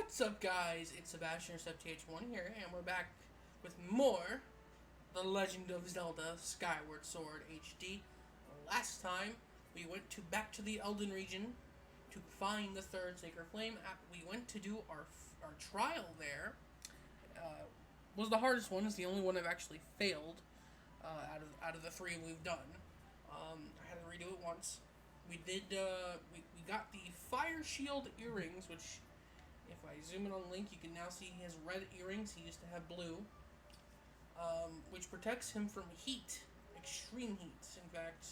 What's up, guys? It's Sebastian or SebTH1 here, and we're back with more The Legend of Zelda Skyward Sword HD. Last time, we went back to the Elden region to find the third Sacred Flame. We went to do our trial there. Was the hardest one. It's the only one I've actually failed out of the three we've done. I had to redo it once. We did. We got the Fire Shield earrings, which, if I zoom in on Link, you can now see his red earrings. He used to have blue, which protects him from heat, extreme heat. In fact,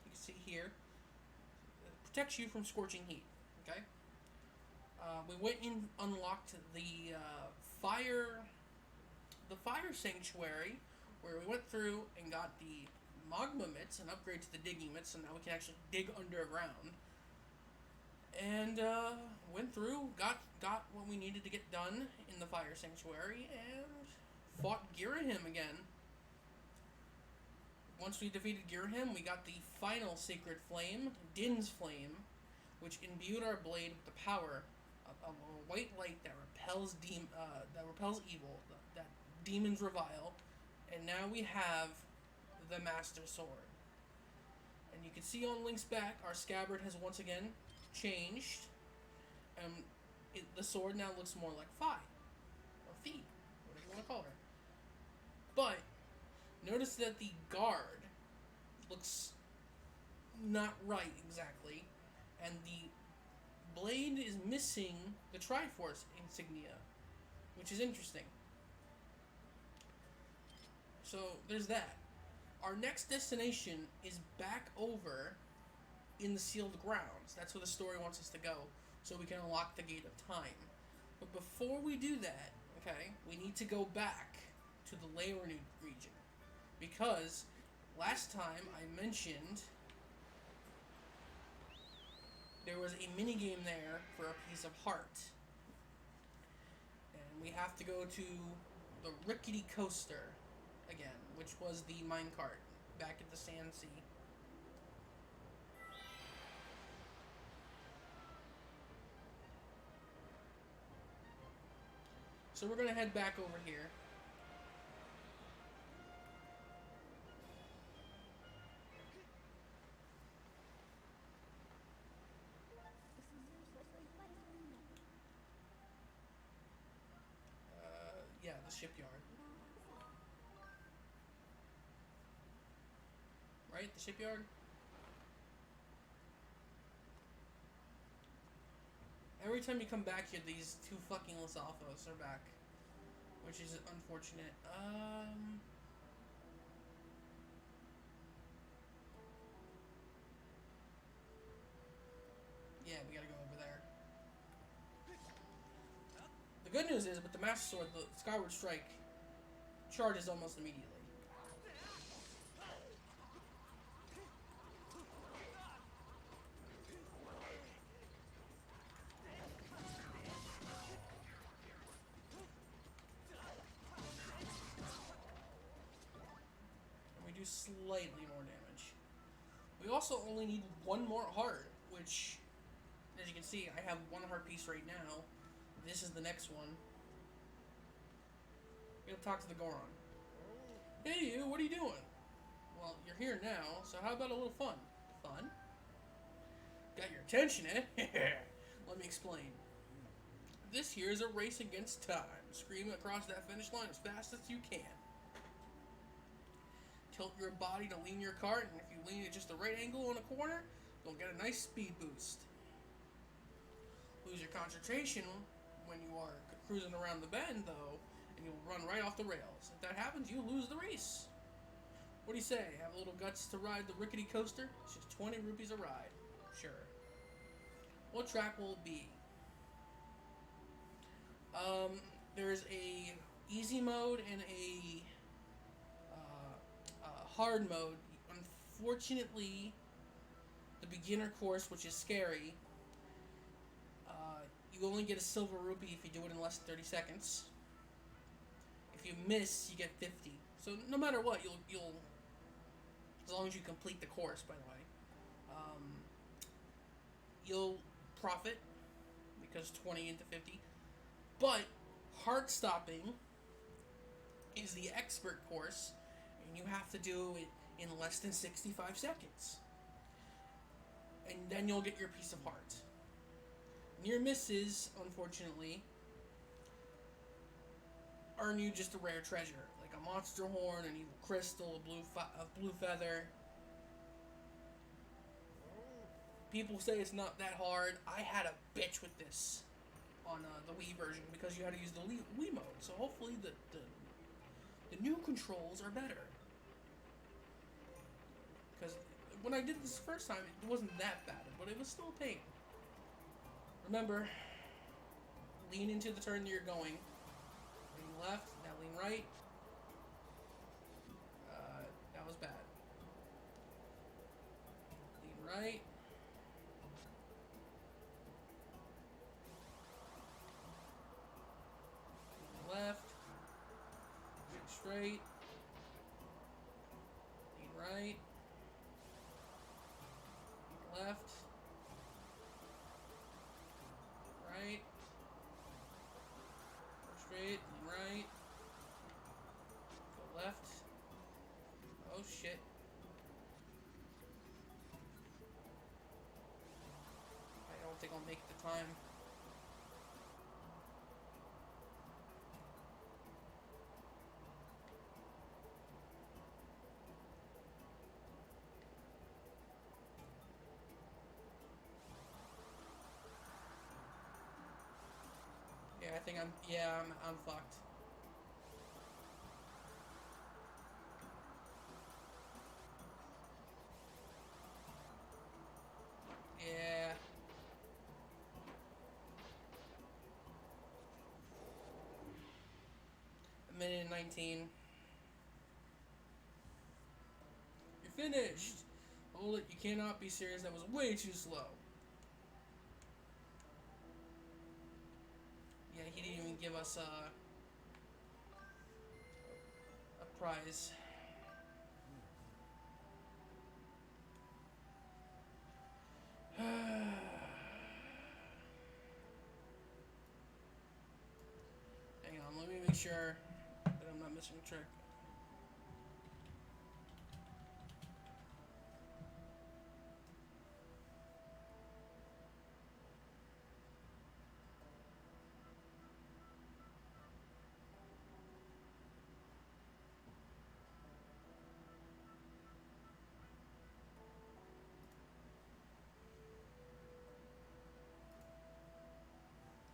you can see here, it protects you from scorching heat. Okay. We went and unlocked the fire sanctuary, where we went through and got the magma mitts, an upgrade to the digging mitts, so now we can actually dig underground. And went through, got what we needed to get done in the fire sanctuary, and fought Girahim again. Once we defeated Girahim, we got the final sacred flame, Din's Flame, which imbued our blade with the power of a white light that repels evil, that demons revile, and now we have the Master Sword. And you can see on Link's back, our scabbard has once again changed, and the sword now looks more like Fi, or Fi, whatever you want to call her. But notice that the guard looks not right exactly, and the blade is missing the Triforce insignia, which is interesting. So there's that. Our next destination is back over in the sealed grounds. That's where the story wants us to go, so we can unlock the Gate of Time. But before we do that, okay, we need to go back to the Leyland region, because last time I mentioned there was a minigame there for a piece of heart. And we have to go to the rickety coaster again, which was the minecart back at the Sand Sea. So we're gonna head back over here. Yeah, the shipyard. Right? The shipyard? Every time you come back here, these two fucking Lysalfos are back, which is unfortunate. Yeah, we gotta go over there. The good news is, with the Master Sword, the Skyward Strike charges almost immediately. Slightly more damage. We also only need one more heart, which, as you can see, I have one heart piece right now. This is the next one. We gotta talk to the Goron. Hey you, what are you doing? Well, you're here now, so how about a little fun? Fun? Got your attention, eh? Let me explain. This here is a race against time. Scream across that finish line as fast as you can. Tilt your body to lean your cart, and if you lean at just the right angle on a corner, you'll get a nice speed boost. Lose your concentration when you are cruising around the bend, though, and you'll run right off the rails. If that happens, you lose the race. What do you say? Have a little guts to ride the rickety coaster? It's just 20 rupees a ride. Sure. What track will it be? There's a easy mode and a hard mode. Unfortunately, the beginner course, which is scary, you only get a silver rupee if you do it in less than 30 seconds. If you miss, you get 50. So no matter what, you'll as long as you complete the course, by the way. you'll profit because 20 into 50. But heart stopping is the expert course, and you have to do it in less than 65 seconds. And then you'll get your piece of heart. Near misses, unfortunately, earn you just a rare treasure, like a monster horn, an evil crystal, a blue feather. People say it's not that hard. I had a bitch with this on the Wii version because you had to use the Wii mode. So hopefully the new controls are better. Because when I did this first time, it wasn't that bad, but it was still a pain. Remember, lean into the turn that you're going. Lean left, now lean right. That was bad. Lean right. Lean left. Lean straight. Lean right. Lean left. Right. Go straight, lean right. Go left. Oh shit. I don't think I'll make the time. I think I'm fucked. Yeah. A minute and 19. You're finished! Hold it, you cannot be serious, that was way too slow. Yeah, he didn't even give us a prize. Hang on, let me make sure that I'm not missing a trick.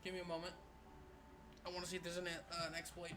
Give me a moment. I want to see if there's an exploit.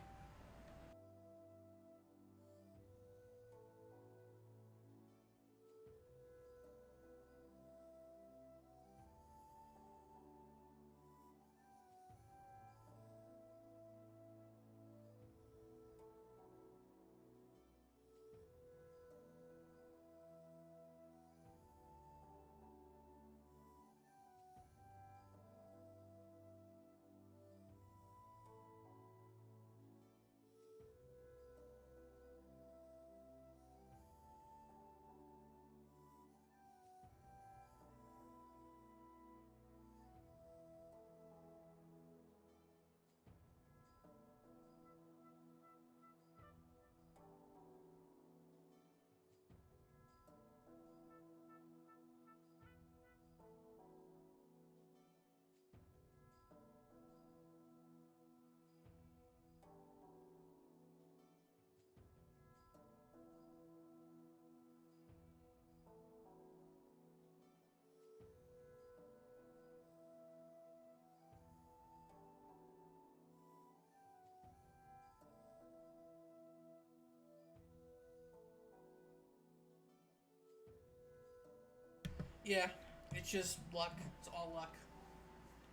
Yeah, it's just luck. It's all luck.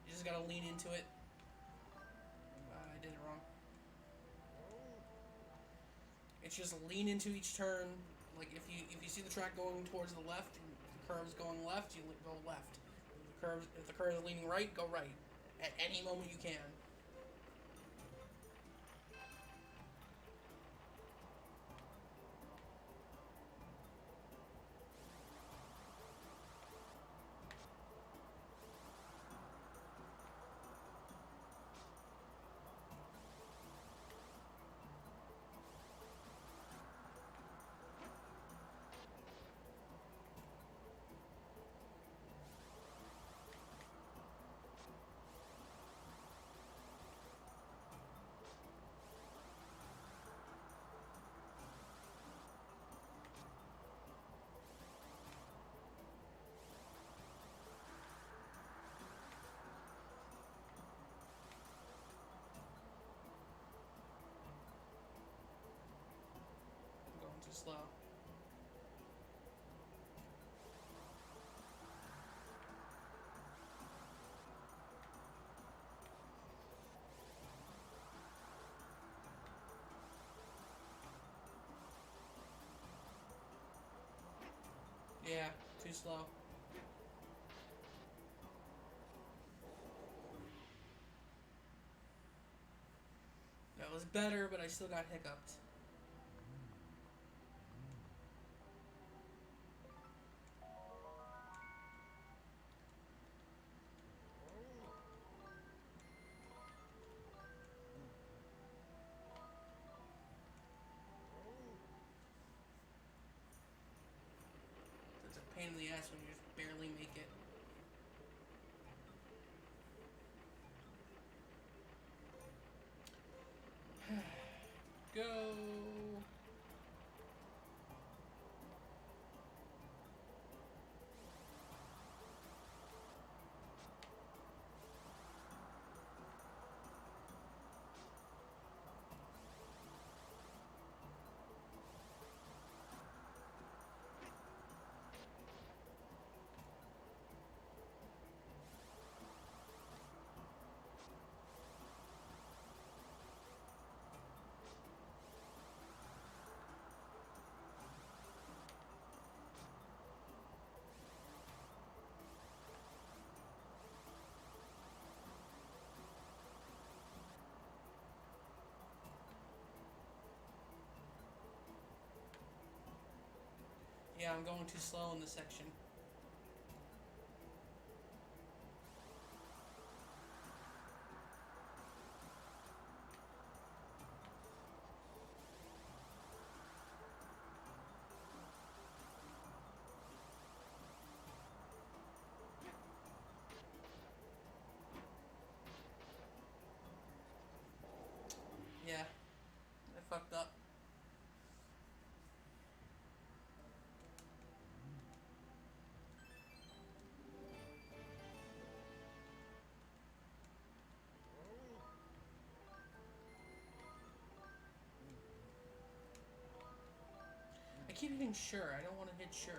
You just gotta lean into it. I did it wrong. It's just lean into each turn. Like if you see the track going towards the left and the curve's going left, you go left. If the curve is leaning right, go right. At any moment you can. slow. Yeah, too slow. That was better, but I still got hiccuped. It's a pain in the ass when you just barely make it. Go. Yeah, I'm going too slow in this section. Yeah, I fucked up. I keep hitting sure. I don't want to hit sure.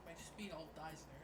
My speed all dies there.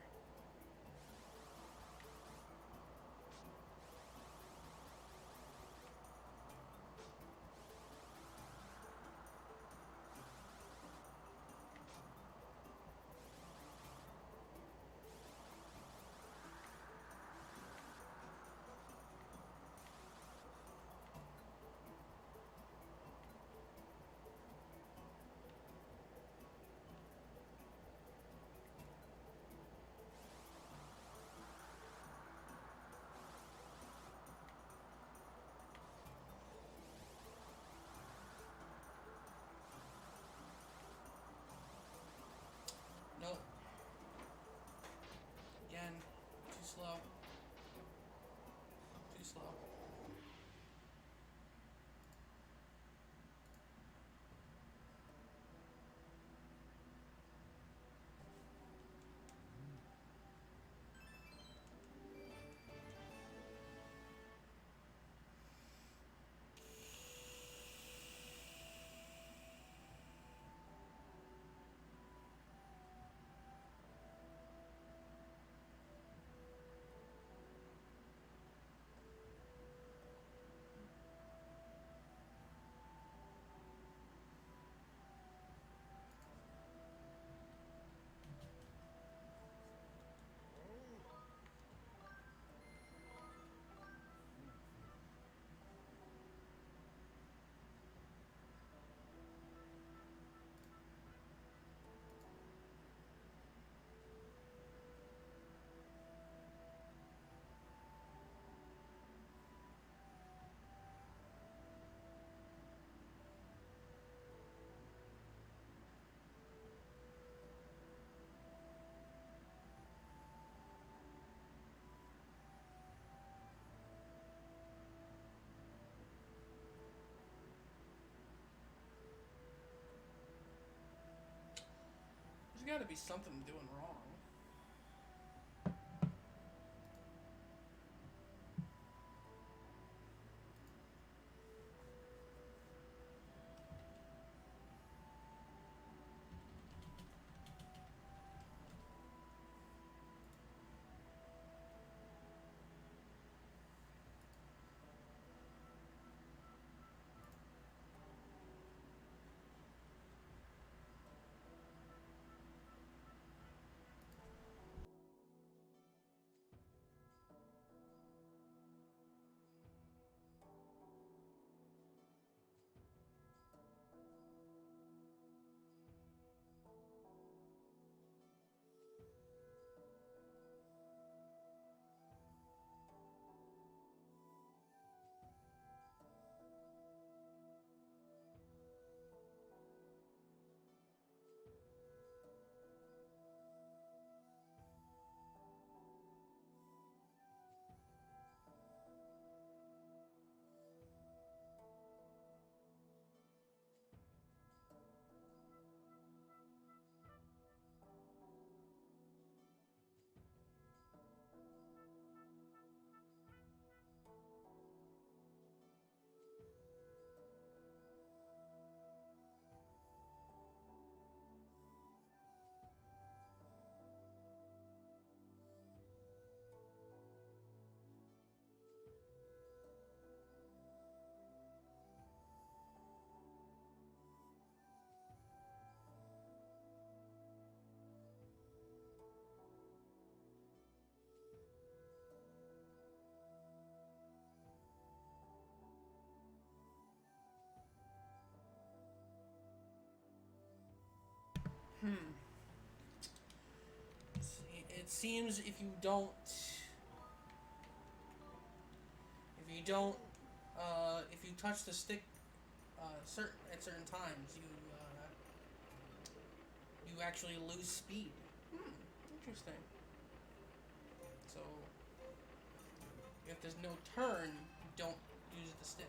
gotta be something I'm doing wrong. Hmm. It seems if you touch the stick, at certain times, you actually lose speed. Hmm. Interesting. So if there's no turn, don't use the stick.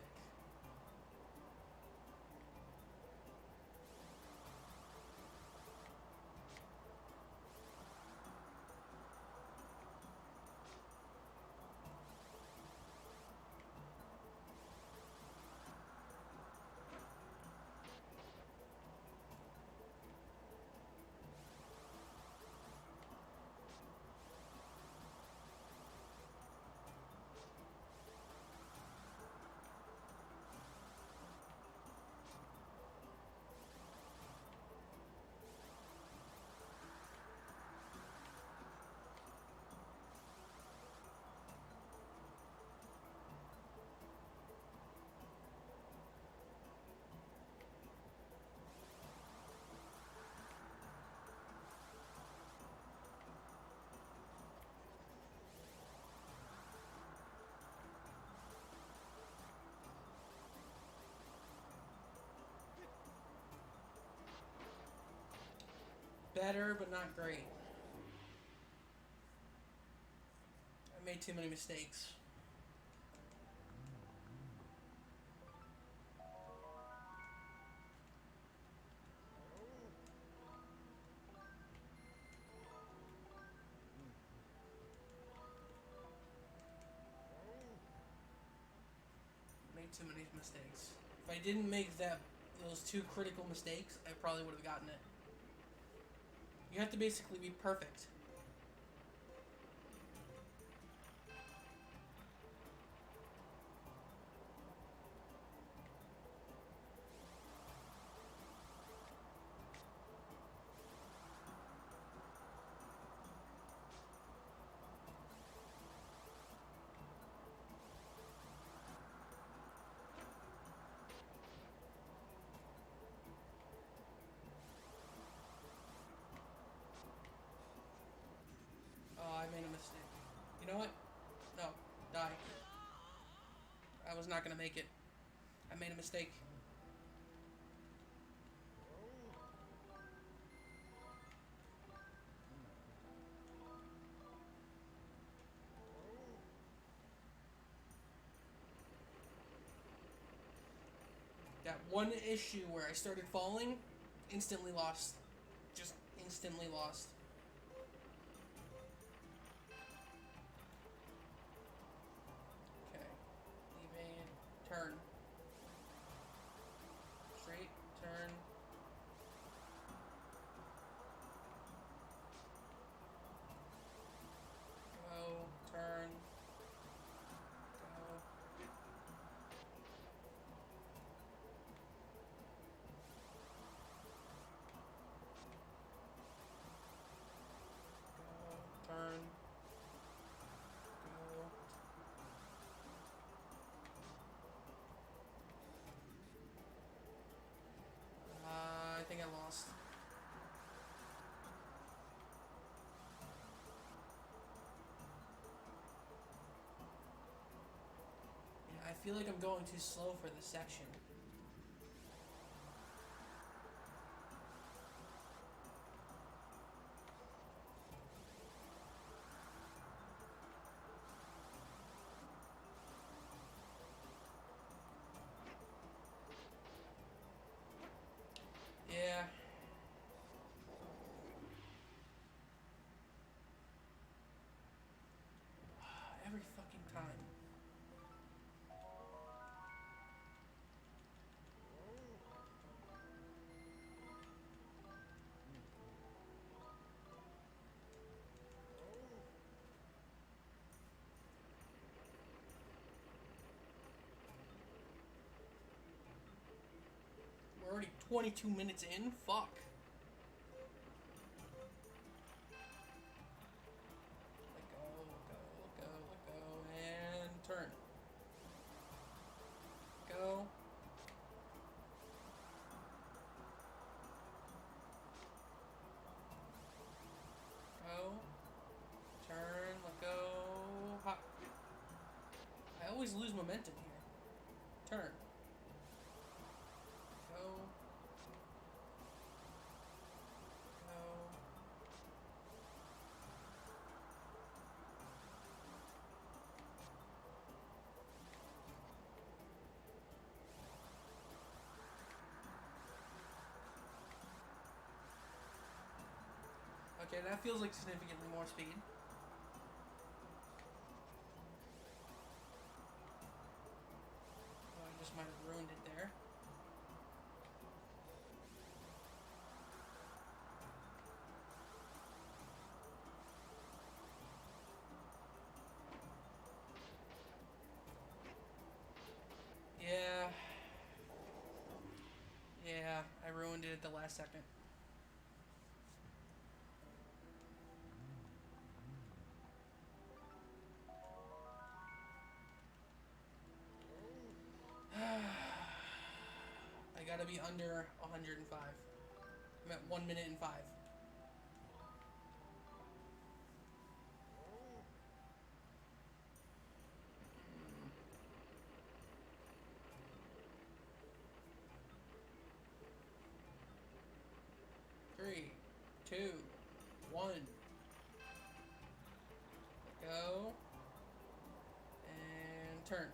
Better, but not great. I made too many mistakes. Made too many mistakes. If I didn't make those two critical mistakes, I probably would have gotten it. You have to basically be perfect. Oh, I made a mistake. You know what? No, die. I was not gonna make it. I made a mistake. That one issue where I started falling, instantly lost. Just instantly lost. Okay. Evade. Turn. Straight. Turn. Go. Turn. Go. Turn. Go. I think I lost. Yeah, I feel like I'm going too slow for this section. Yeah. Every fucking time. We're already 22 minutes in? Fuck. Let go, let go, let go, and turn. Go. Go. Turn, let go. Hop. I always lose momentum here. Turn. Go. Go. Okay, that feels like significantly more speed. Oh, I just might have ruined it there. Yeah. Yeah, I ruined it at the last second. I gotta be under 105. I'm at 1 minute and 5. 3, 2, 1. Go. And turn.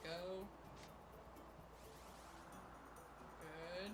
Go. Good.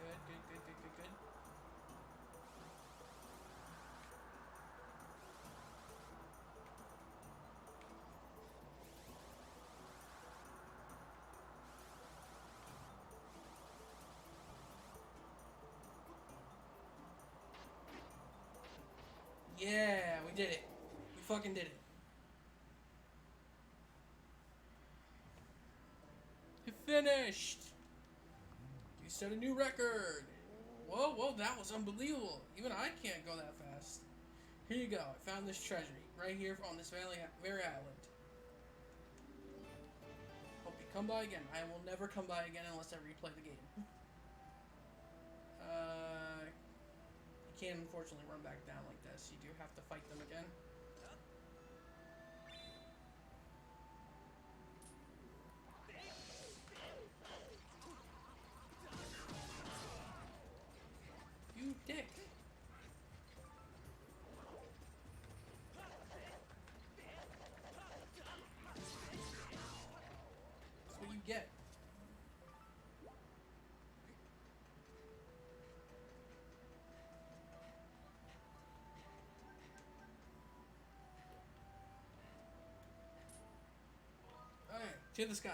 Good. Yeah, we did it. We fucking did it. You finished. You set a new record. Whoa, that was unbelievable. Even I can't go that fast. Here you go. I found this treasury right here on this very island. Hope you Come by again. I will never come by again unless I replay the game. You can't unfortunately run back down like this. You do have to fight them again. You dick. That's what you get. Alright, to the sky.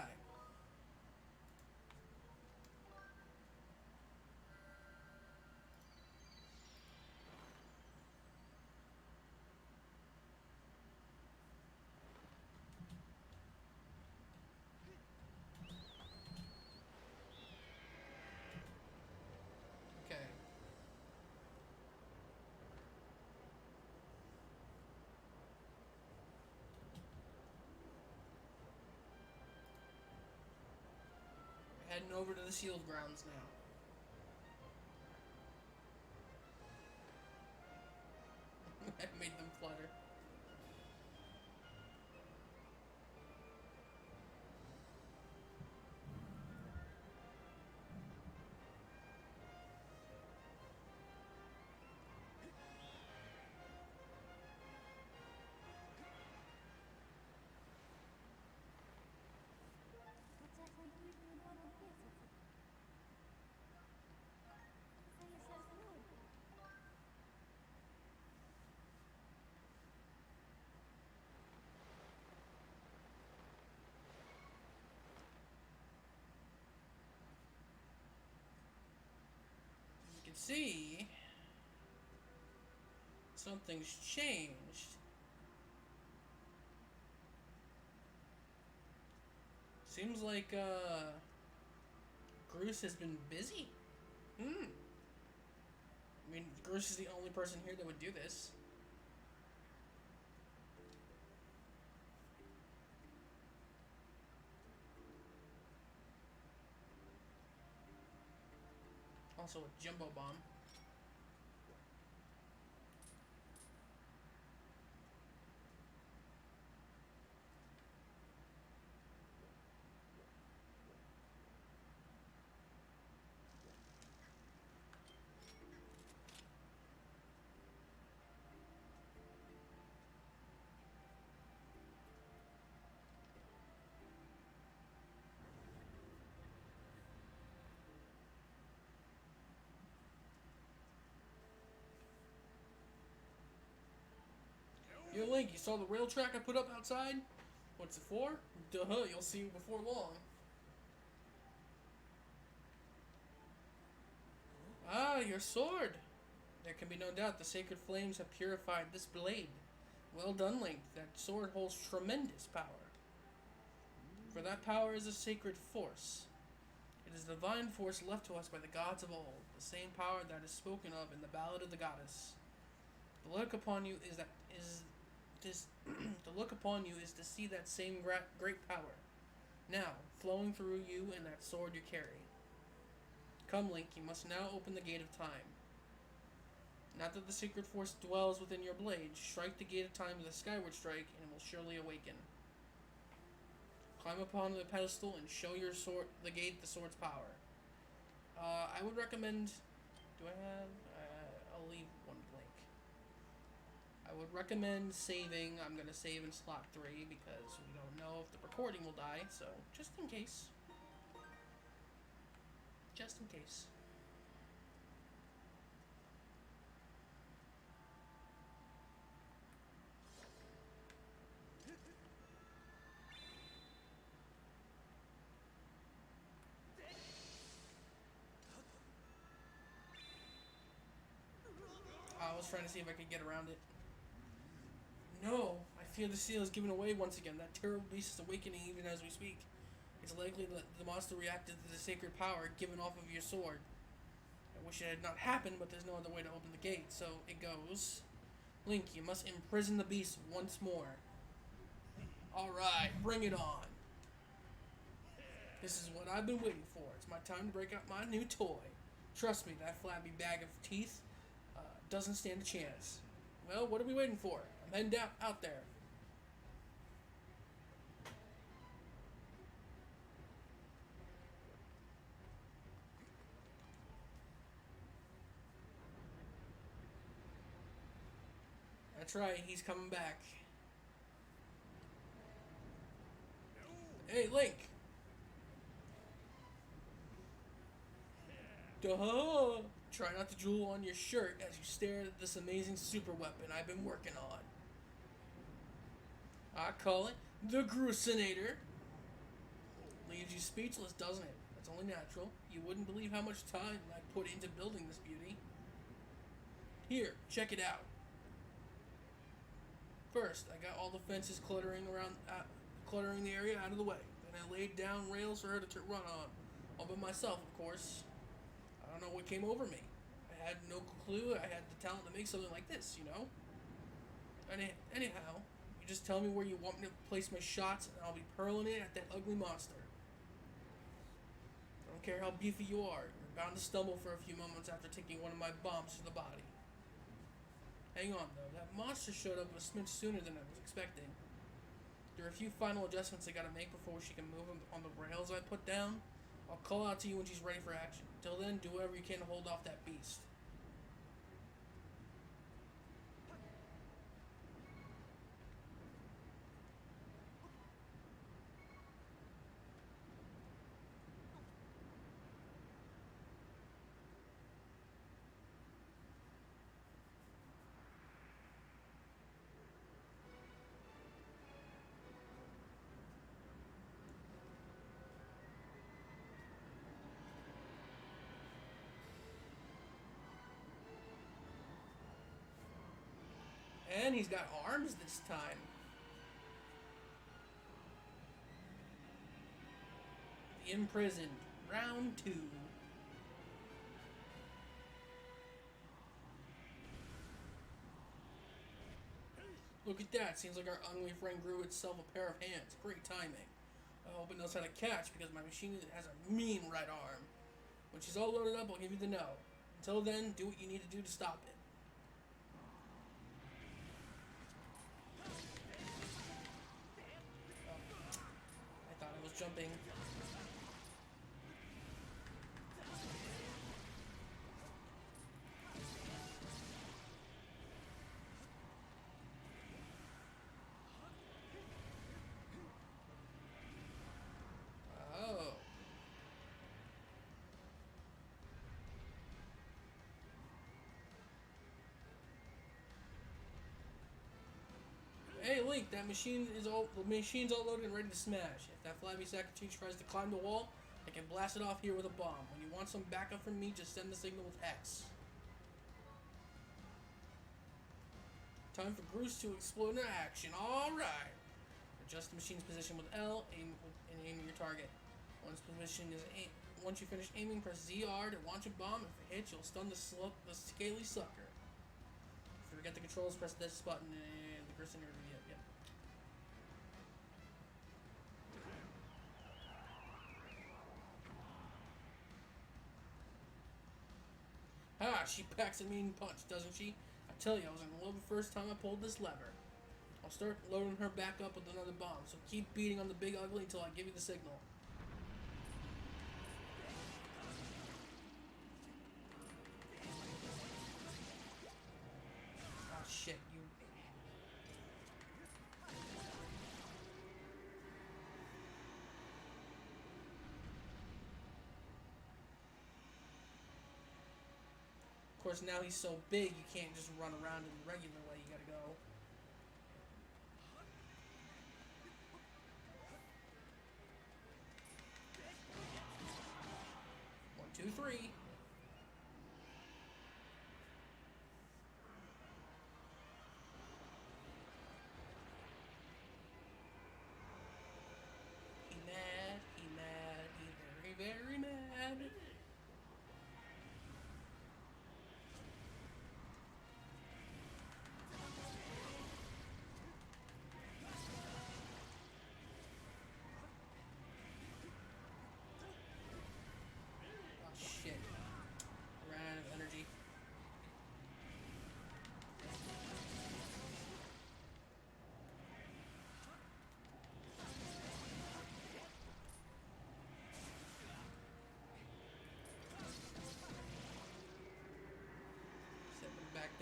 Okay. We're heading over to the sealed grounds now. I made them flutter. You can see something's changed. Seems like Bruce has been busy. I mean, Bruce is the only person here that would do this. Also a jumbo bomb. Yo, Link, you saw the rail track I put up outside? What's it for? Duh, you'll see before long. Ah, your sword! There can be no doubt the sacred flames have purified this blade. Well done, Link. That sword holds tremendous power. For that power is a sacred force. It is the divine force left to us by the gods of old, the same power that is spoken of in the Ballad of the Goddess. The look upon you is to look upon you is to see that same great power, now flowing through you and that sword you carry. Come, Link, you must now open the gate of time. Now that the sacred force dwells within your blade, strike the gate of time with a skyward strike, and it will surely awaken. Climb upon the pedestal and show your sword the sword's power. I would recommend. Do I have? I'll leave one blank. I would recommend saving. I'm gonna save in slot 3 because we don't know if the recording will die. So just in case. Just in case. I was trying to see if I could get around it. No, I fear the seal is given away once again. That terrible beast is awakening even as we speak. It's likely that the monster reacted to the sacred power given off of your sword. I wish it had not happened, but there's no other way to open the gate, so it goes. Link, you must imprison the beast once more. Alright, bring it on. This is what I've been waiting for. It's my time to break out my new toy. Trust me, that flabby bag of teeth doesn't stand a chance. Well, what are we waiting for? I'm heading out there. That's right, he's coming back. Hey, Link! Duh! Try not to drool on your shirt as you stare at this amazing super weapon I've been working on. I call it the Grucinator. Leaves you speechless, doesn't it? That's only natural. You wouldn't believe how much time I put into building this beauty. Here, check it out. First, I got all the fences cluttering the area out of the way. Then I laid down rails for her to run on, all by myself, of course. I don't know what came over me. I had no clue I had the talent to make something like this, you know? Anyhow, you just tell me where you want me to place my shots, and I'll be hurling it at that ugly monster. I don't care how beefy you are. You're bound to stumble for a few moments after taking one of my bombs to the body. Hang on, though. That monster showed up a smidge sooner than I was expecting. There are a few final adjustments I gotta make before she can move on the rails I put down. I'll call out to you when she's ready for action. Till then, do whatever you can to hold off that beast. And he's got arms this time. The Imprisoned. Round 2. Look at that. Seems like our ugly friend grew itself a pair of hands. Great timing. I hope it knows how to catch because my machine has a mean right arm. When she's all loaded up, I'll give you the no. Until then, do what you need to do to stop it. Jumping. Oh. Hey Link, the machine's all loaded and ready to smash. If that flabby sack of cheese tries to climb the wall, I can blast it off here with a bomb. When you want some backup from me, just send the signal with X. Time for Groose to explode into action. Alright. Adjust the machine's position with L, aim at your target. Once you finish aiming, press ZR to launch a bomb. If it hits, you'll stun the scaly sucker. If you forget the controls, press this button and the person interview. Ah, she packs a mean punch, doesn't she? I tell you, I was in love the first time I pulled this lever. I'll start loading her back up with another bomb, so keep beating on the big ugly until I give you the signal. Ah, shit, you... Of course, now he's so big, you can't just run around in the regular way. You gotta go. 1, 2, 3. He mad. He very, very mad.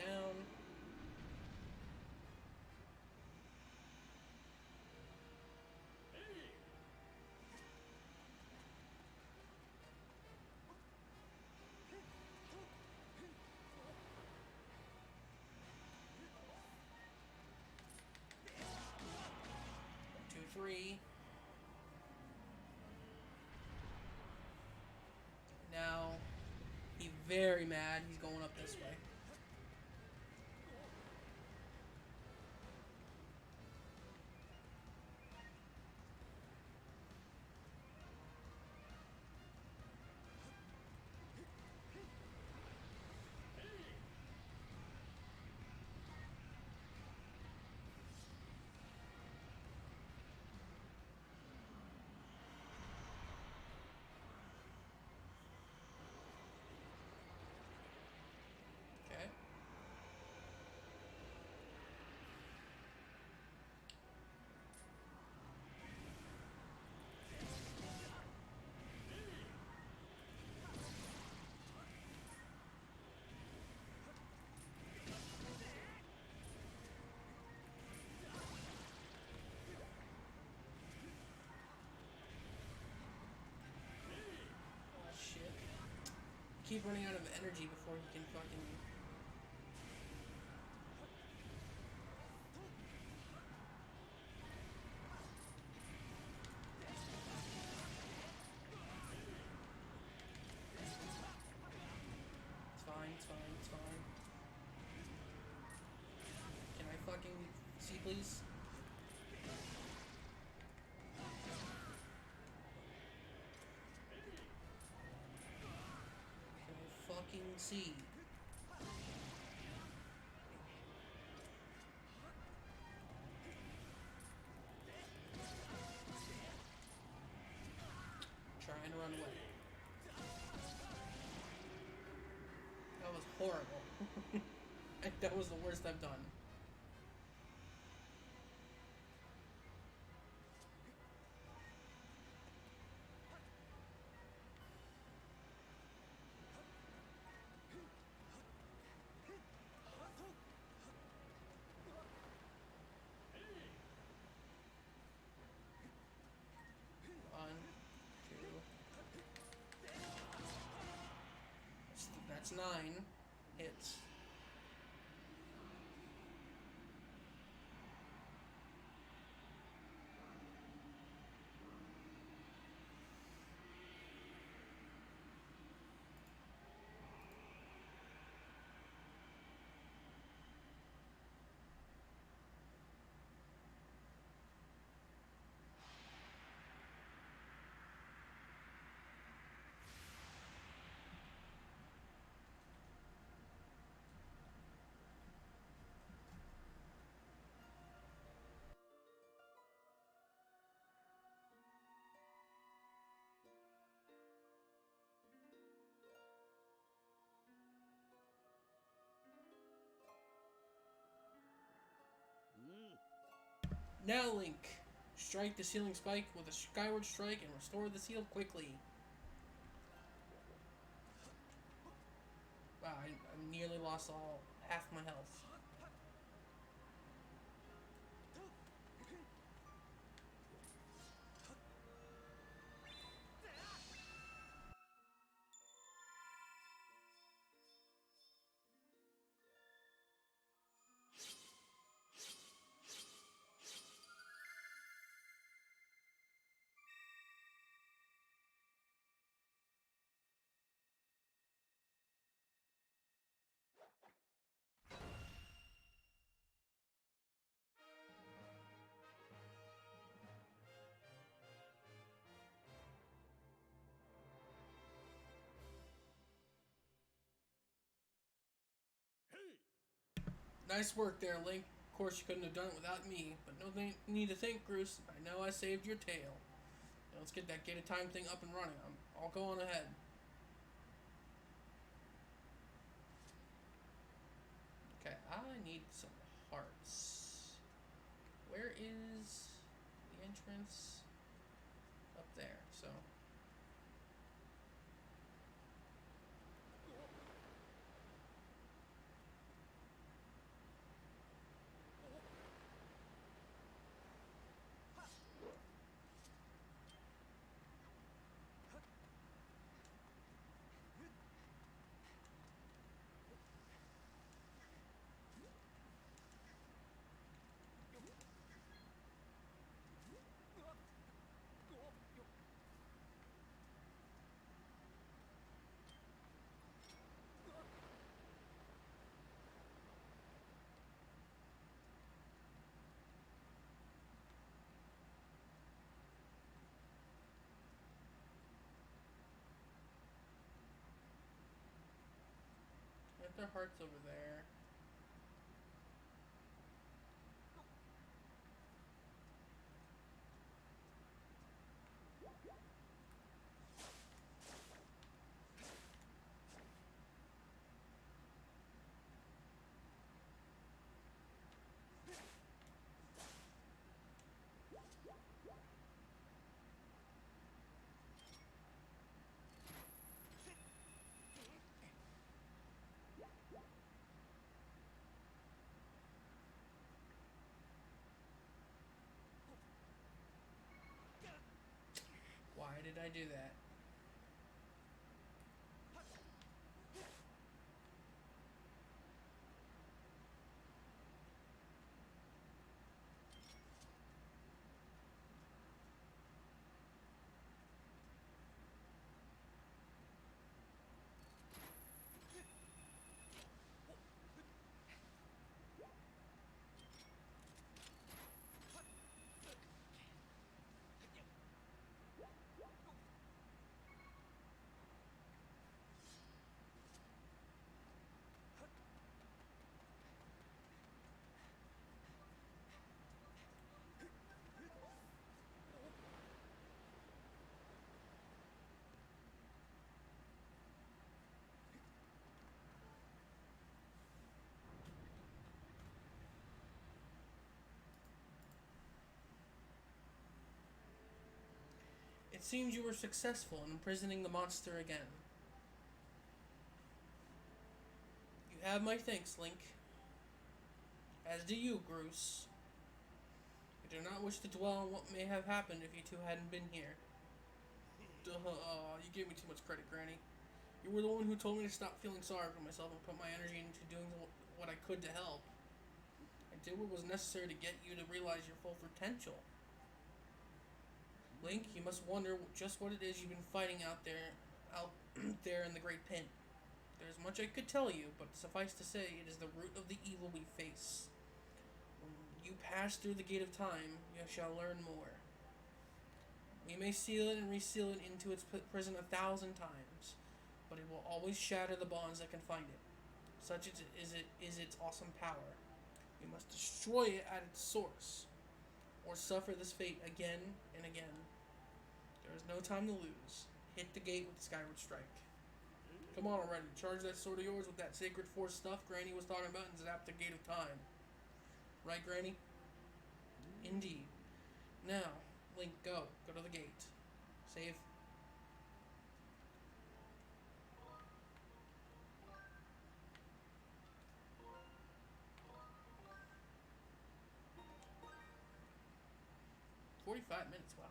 down. Two, three. Now, he's very mad. He's going up this way. Okay. Oh, shit. Keep running out of energy before he can fucking... It's fine, it's fine, it's fine. Can I fucking see, please? Can I fucking see? Trying to run away. That was horrible. That was the worst I've done. One, two. That's 9 hits. Now, Link, strike the ceiling spike with a Skyward strike and restore the seal quickly. Wow, I nearly lost half my health. Nice work there, Link. Of course, you couldn't have done it without me, but no need to thank Bruce. I know I saved your tail. Now let's get that gated time thing up and running. I'll go on ahead. Okay, I need some hearts. Where is the entrance? Up there, so... Set their hearts over there. Why did I do that? It seems you were successful in imprisoning the monster again. You have my thanks, Link. As do you, Groose. I do not wish to dwell on what may have happened if you two hadn't been here. Duh, you gave me too much credit, Granny. You were the one who told me to stop feeling sorry for myself and put my energy into doing what I could to help. I did what was necessary to get you to realize your full potential. Link, you must wonder just what it is you've been fighting out there in the Great Pit. There's much I could tell you, but suffice to say, it is the root of the evil we face. When you pass through the gate of time, you shall learn more. We may seal it and reseal it into its prison 1,000 times, but it will always shatter the bonds that confine it. Such is its awesome power. We must destroy it at its source, or suffer this fate again and again. There is no time to lose. Hit the gate with the Skyward Strike. Come on already, charge that sword of yours with that sacred force stuff Granny was talking about and zap the gate of time. Right, Granny? Indeed. Now, Link, go. Go to the gate. Save. $45 wow.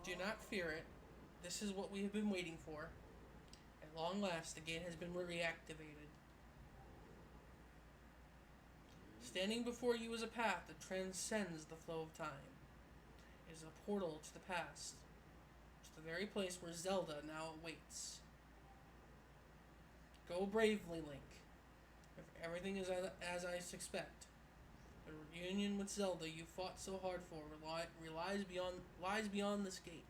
Do not fear it. This is what we have been waiting for. At long last, the gate has been reactivated. Standing before you is a path that transcends the flow of time. It is a portal to the past. It's the very place where Zelda now awaits. Go bravely, Link. If everything is as I suspect, the reunion with Zelda you fought so hard for lies beyond this gate.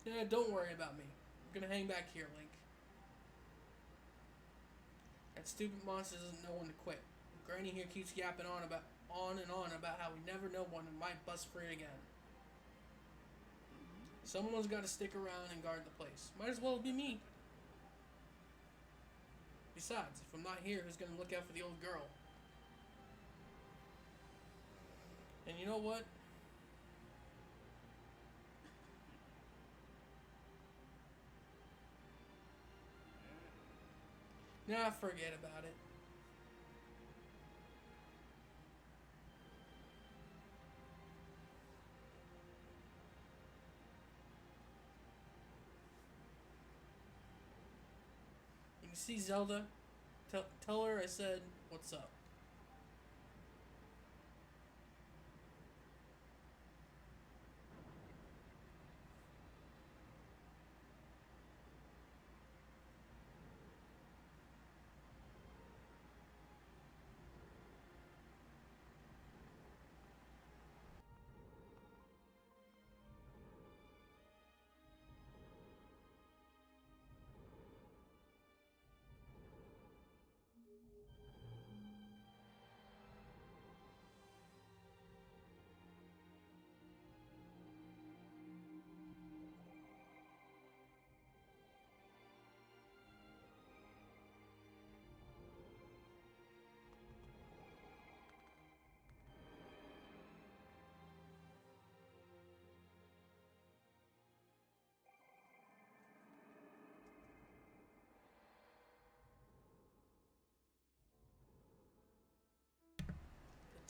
Yeah, don't worry about me. I'm gonna hang back here, Link. That stupid monster doesn't know when to quit. Granny here keeps yapping on and on about how we never know when it might bust free again. Someone's got to stick around and guard the place. Might as well be me. Besides, if I'm not here, who's gonna look out for the old girl? And you know what? Nah, forget about it. You can see Zelda. Tell her I said, what's up?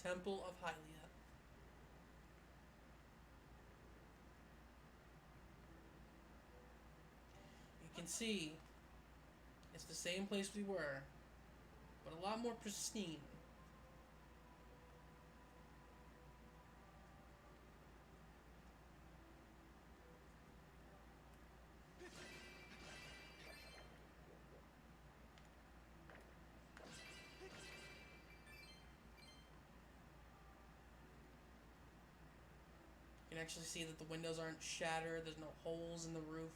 The Temple of Hylia. You can see it's the same place we were, but a lot more pristine. You can actually see that the windows aren't shattered, there's no holes in the roof.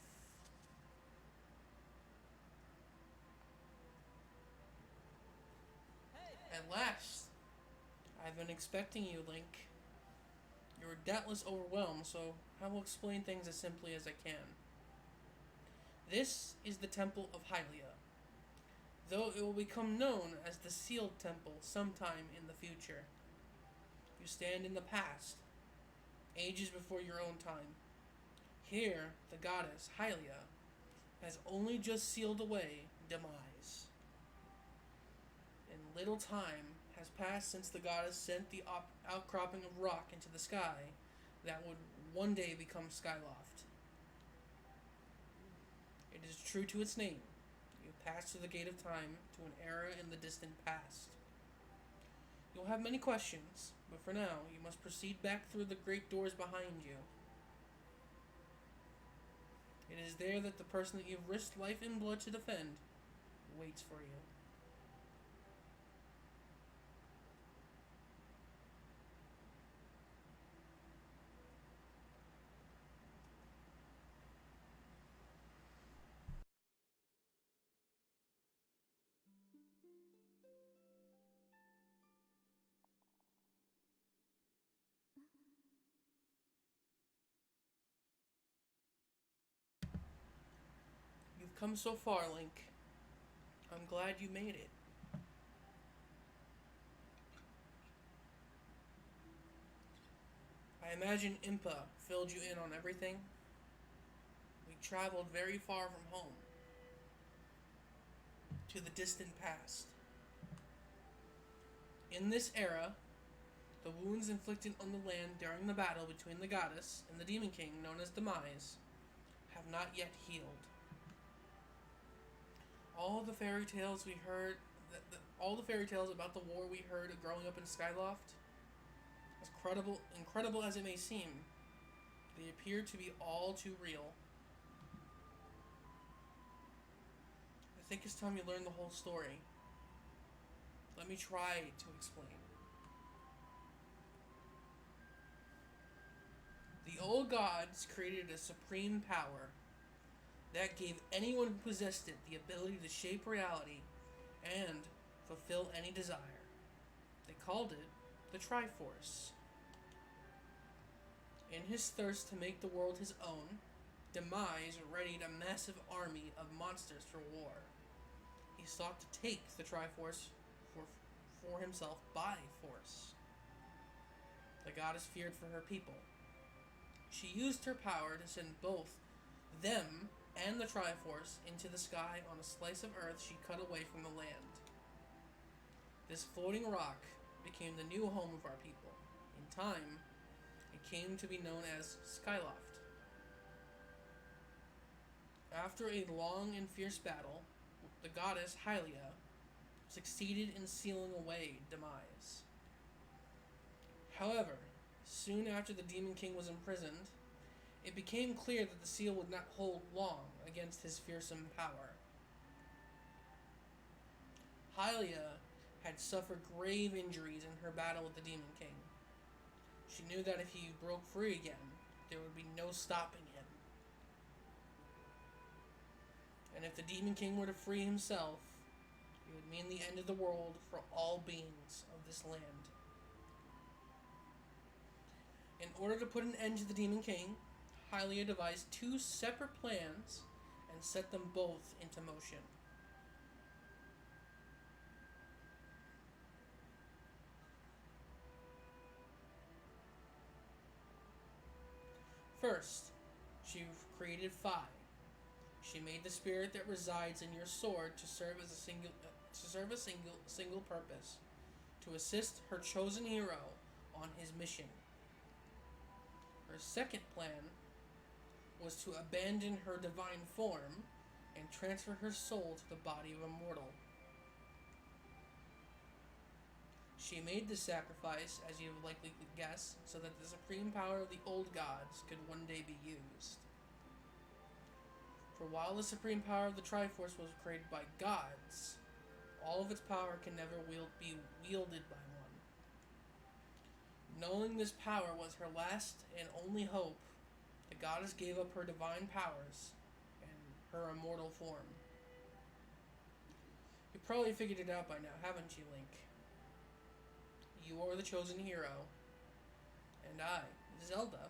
At last! I've been expecting you, Link. You were doubtless overwhelmed, so I will explain things as simply as I can. This is the Temple of Hylia, though it will become known as the Sealed Temple sometime in the future. You stand in the past, ages before your own time. Here, the Goddess Hylia has only just sealed away demise. And little time has passed since the goddess sent the outcropping of rock into the sky that would one day become Skyloft. It is true to its name. You pass through the gate of time to an era in the distant past. You'll have many questions, but for now, you must proceed back through the great doors behind you. It is there that the person that you've risked life and blood to defend waits for you. You've come so far, Link. I'm glad you made it. I imagine Impa filled you in on everything. We traveled very far from home, to the distant past. In this era, the wounds inflicted on the land during the battle between the goddess and the Demon King, known as Demise, have not yet healed. All the fairy tales we heard, all the fairy tales about the war we heard growing up in Skyloft, as incredible as it may seem, they appear to be all too real. I think it's time you learn the whole story. Let me try to explain. The old gods created a supreme power that gave anyone who possessed it the ability to shape reality and fulfill any desire. They called it the Triforce. In his thirst to make the world his own, Demise readied a massive army of monsters for war. He sought to take the Triforce for himself by force. The goddess feared for her people. She used her power to send both them and the Triforce into the sky on a slice of earth she cut away from the land. This floating rock became the new home of our people. In time, it came to be known as Skyloft. After a long and fierce battle, the goddess Hylia succeeded in sealing away Demise. However, soon after the Demon King was imprisoned, it became clear that the seal would not hold long against his fearsome power. Hylia had suffered grave injuries in her battle with the Demon King. She knew that if he broke free again, there would be no stopping him. And if the Demon King were to free himself, it would mean the end of the world for all beings of this land. In order to put an end to the Demon King, Hylia devised two separate plans and set them both into motion. First, she created Phi. She made the spirit that resides in your sword to serve as a single purpose, to assist her chosen hero on his mission. Her second plan was to abandon her divine form and transfer her soul to the body of a mortal. She made this sacrifice, as you have likely guessed, so that the supreme power of the old gods could one day be used. For while the supreme power of the Triforce was created by gods, all of its power can never be wielded by one. Knowing this power was her last and only hope, the goddess gave up her divine powers and her immortal form. You probably figured it out by now, haven't you, Link? You are the chosen hero, and I, Zelda,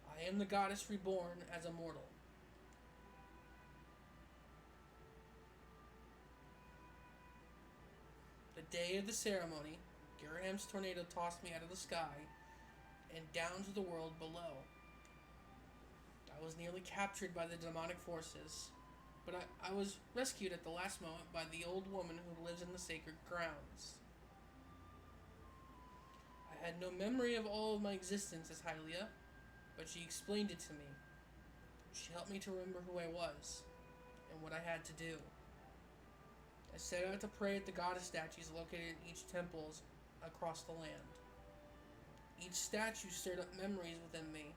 I am the goddess reborn as a mortal. The day of the ceremony, Garaham's tornado tossed me out of the sky and down to the world below. I was nearly captured by the demonic forces, but I was rescued at the last moment by the old woman who lives in the sacred grounds. I had no memory of all of my existence as Hylia, but she explained it to me. She helped me to remember who I was and what I had to do. I set out to pray at the goddess statues located in each temple across the land. Each statue stirred up memories within me.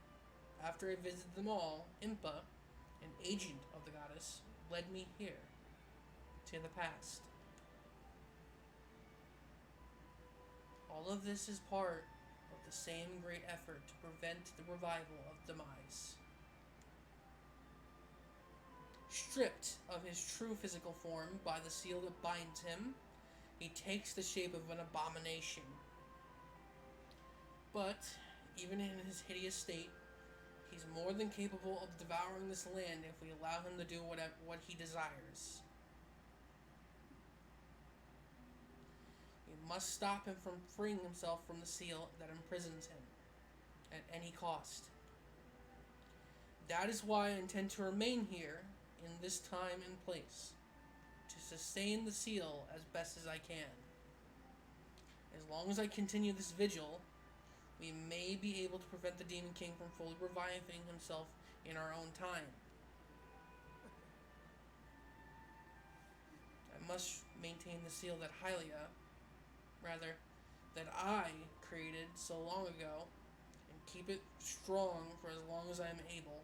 After I visited them all, Impa, an agent of the goddess, led me here, to the past. All of this is part of the same great effort to prevent the revival of Demise. Stripped of his true physical form by the seal that binds him, he takes the shape of an abomination. But, even in his hideous state, he's more than capable of devouring this land if we allow him to do what he desires. We must stop him from freeing himself from the seal that imprisons him, at any cost. That is why I intend to remain here, in this time and place, to sustain the seal as best as I can. As long as I continue this vigil, we may be able to prevent the Demon King from fully reviving himself in our own time. I must maintain the seal that that I created so long ago, and keep it strong for as long as I am able.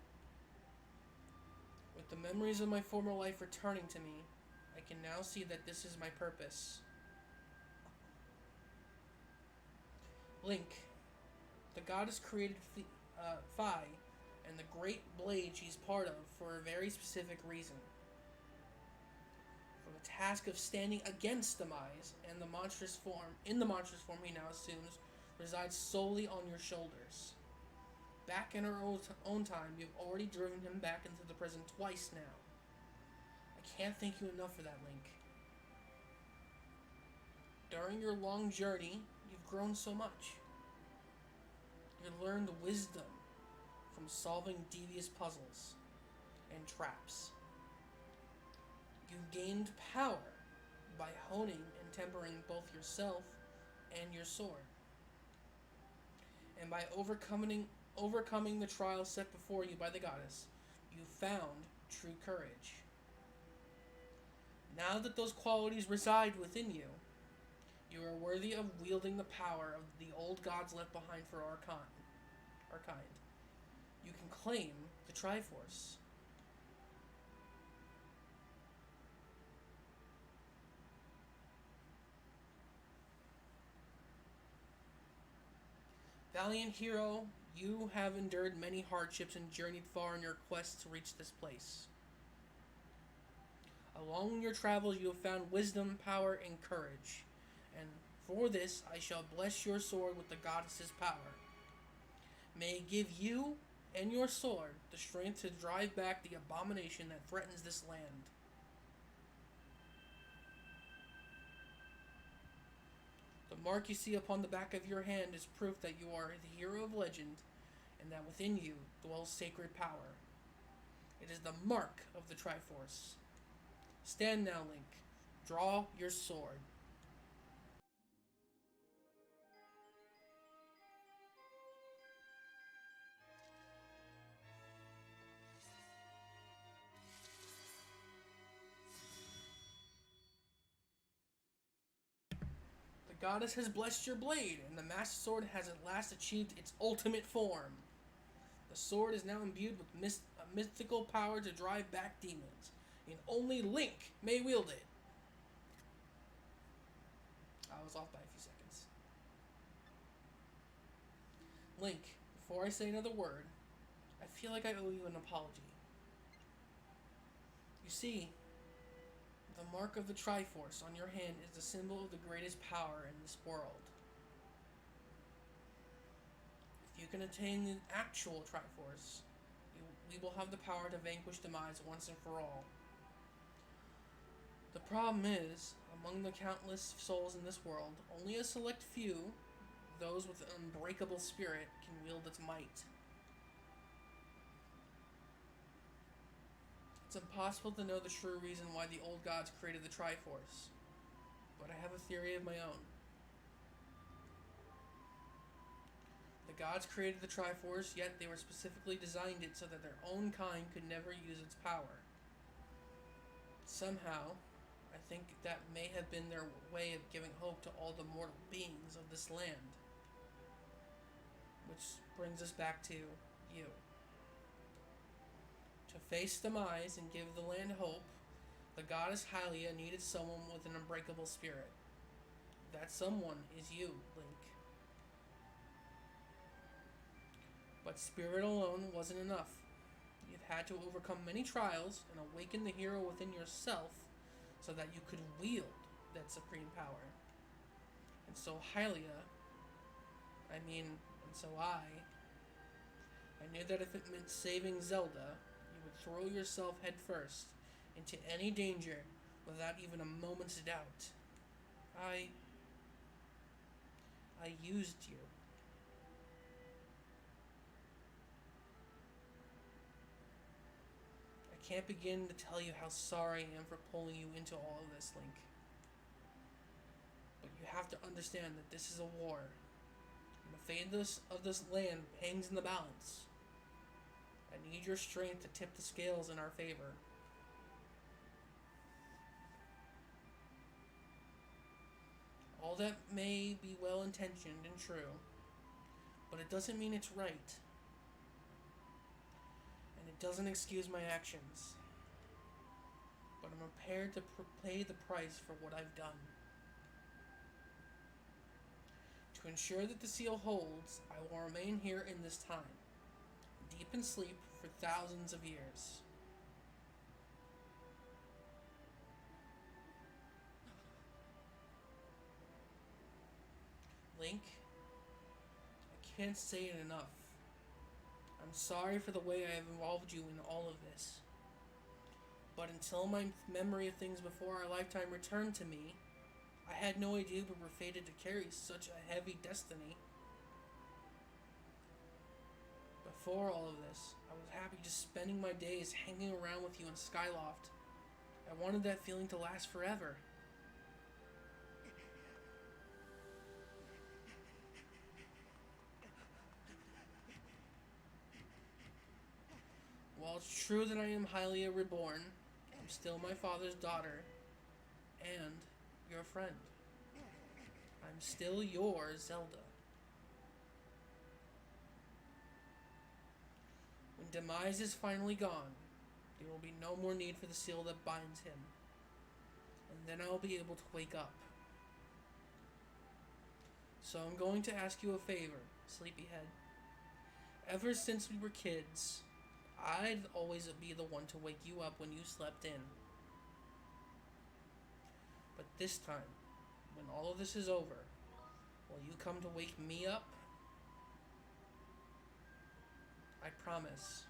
With the memories of my former life returning to me, I can now see that this is my purpose. Link, the goddess created Phi and the great blade she's part of for a very specific reason. For the task of standing against Demise and the monstrous form he now assumes resides solely on your shoulders. Back in our own time, you've already driven him back into the present twice now. I can't thank you enough for that, Link. During your long journey, you've grown so much. You've learned wisdom from solving devious puzzles and traps. You've gained power by honing and tempering both yourself and your sword. And by overcoming the trials set before you by the goddess, you found true courage. Now that those qualities reside within you, you are worthy of wielding the power of the old gods left behind for our kind. You can claim the Triforce. Valiant hero, you have endured many hardships and journeyed far in your quest to reach this place. Along your travels you have found wisdom, power, and courage, and for this I shall bless your sword with the goddess's power. May it give you and your sword the strength to drive back the abomination that threatens this land. The mark you see upon the back of your hand is proof that you are the hero of legend and that within you dwells sacred power. It is the mark of the Triforce. Stand now, Link. Draw your sword. The goddess has blessed your blade, and the master sword has at last achieved its ultimate form. The sword is now imbued with a mythical power to drive back demons, and only Link may wield it. I was off by a few seconds. Link, before I say another word, I feel like I owe you an apology. You see, the mark of the Triforce on your hand is the symbol of the greatest power in this world. If you can attain the actual Triforce, we will have the power to vanquish Demise once and for all. The problem is, among the countless souls in this world, only a select few, those with an unbreakable spirit, can wield its might. It's impossible to know the true reason why the old gods created the Triforce, but I have a theory of my own. The gods created the Triforce, yet they were specifically designed it so that their own kind could never use its power. Somehow, I think that may have been their way of giving hope to all the mortal beings of this land. Which brings us back to you. To face Demise and give the land hope, the Goddess Hylia needed someone with an unbreakable spirit. That someone is you, Link. But spirit alone wasn't enough. You've had to overcome many trials and awaken the hero within yourself so that you could wield that supreme power. And so Hylia, and so I knew that if it meant saving Zelda, you would throw yourself headfirst into any danger without even a moment's doubt. I used you. I can't begin to tell you how sorry I am for pulling you into all of this, Link. But you have to understand that this is a war. And the fate of this land hangs in the balance. I need your strength to tip the scales in our favor. All that may be well-intentioned and true, but it doesn't mean it's right. And it doesn't excuse my actions. But I'm prepared to pay the price for what I've done. To ensure that the seal holds, I will remain here in this time, deep in sleep for thousands of years. Link, I can't say it enough. I'm sorry for the way I have involved you in all of this. But until my memory of things before our lifetime returned to me, I had no idea we were fated to carry such a heavy destiny. Before all of this, I was happy just spending my days hanging around with you in Skyloft. I wanted that feeling to last forever. While it's true that I am Hylia reborn, I'm still my father's daughter, and your friend. I'm still your Zelda. When Demise is finally gone, there will be no more need for the seal that binds him. And then I'll be able to wake up. So I'm going to ask you a favor, Sleepyhead. Ever since we were kids, I'd always be the one to wake you up when you slept in. But this time, when all of this is over, will you come to wake me up? I promise.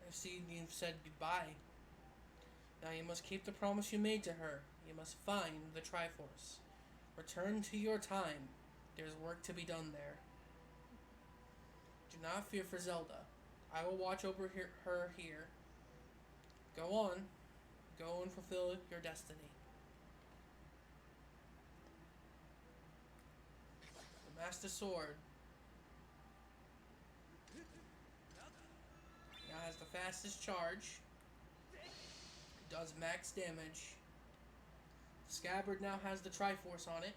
I see you've said goodbye. Now you must keep the promise you made to her. You must find the Triforce. Return to your time. There's work to be done there. Do not fear for Zelda. I will watch over her here. Go on. Go and fulfill your destiny. The Master Sword now has the fastest charge. Does max damage. Scabbard now has the Triforce on it.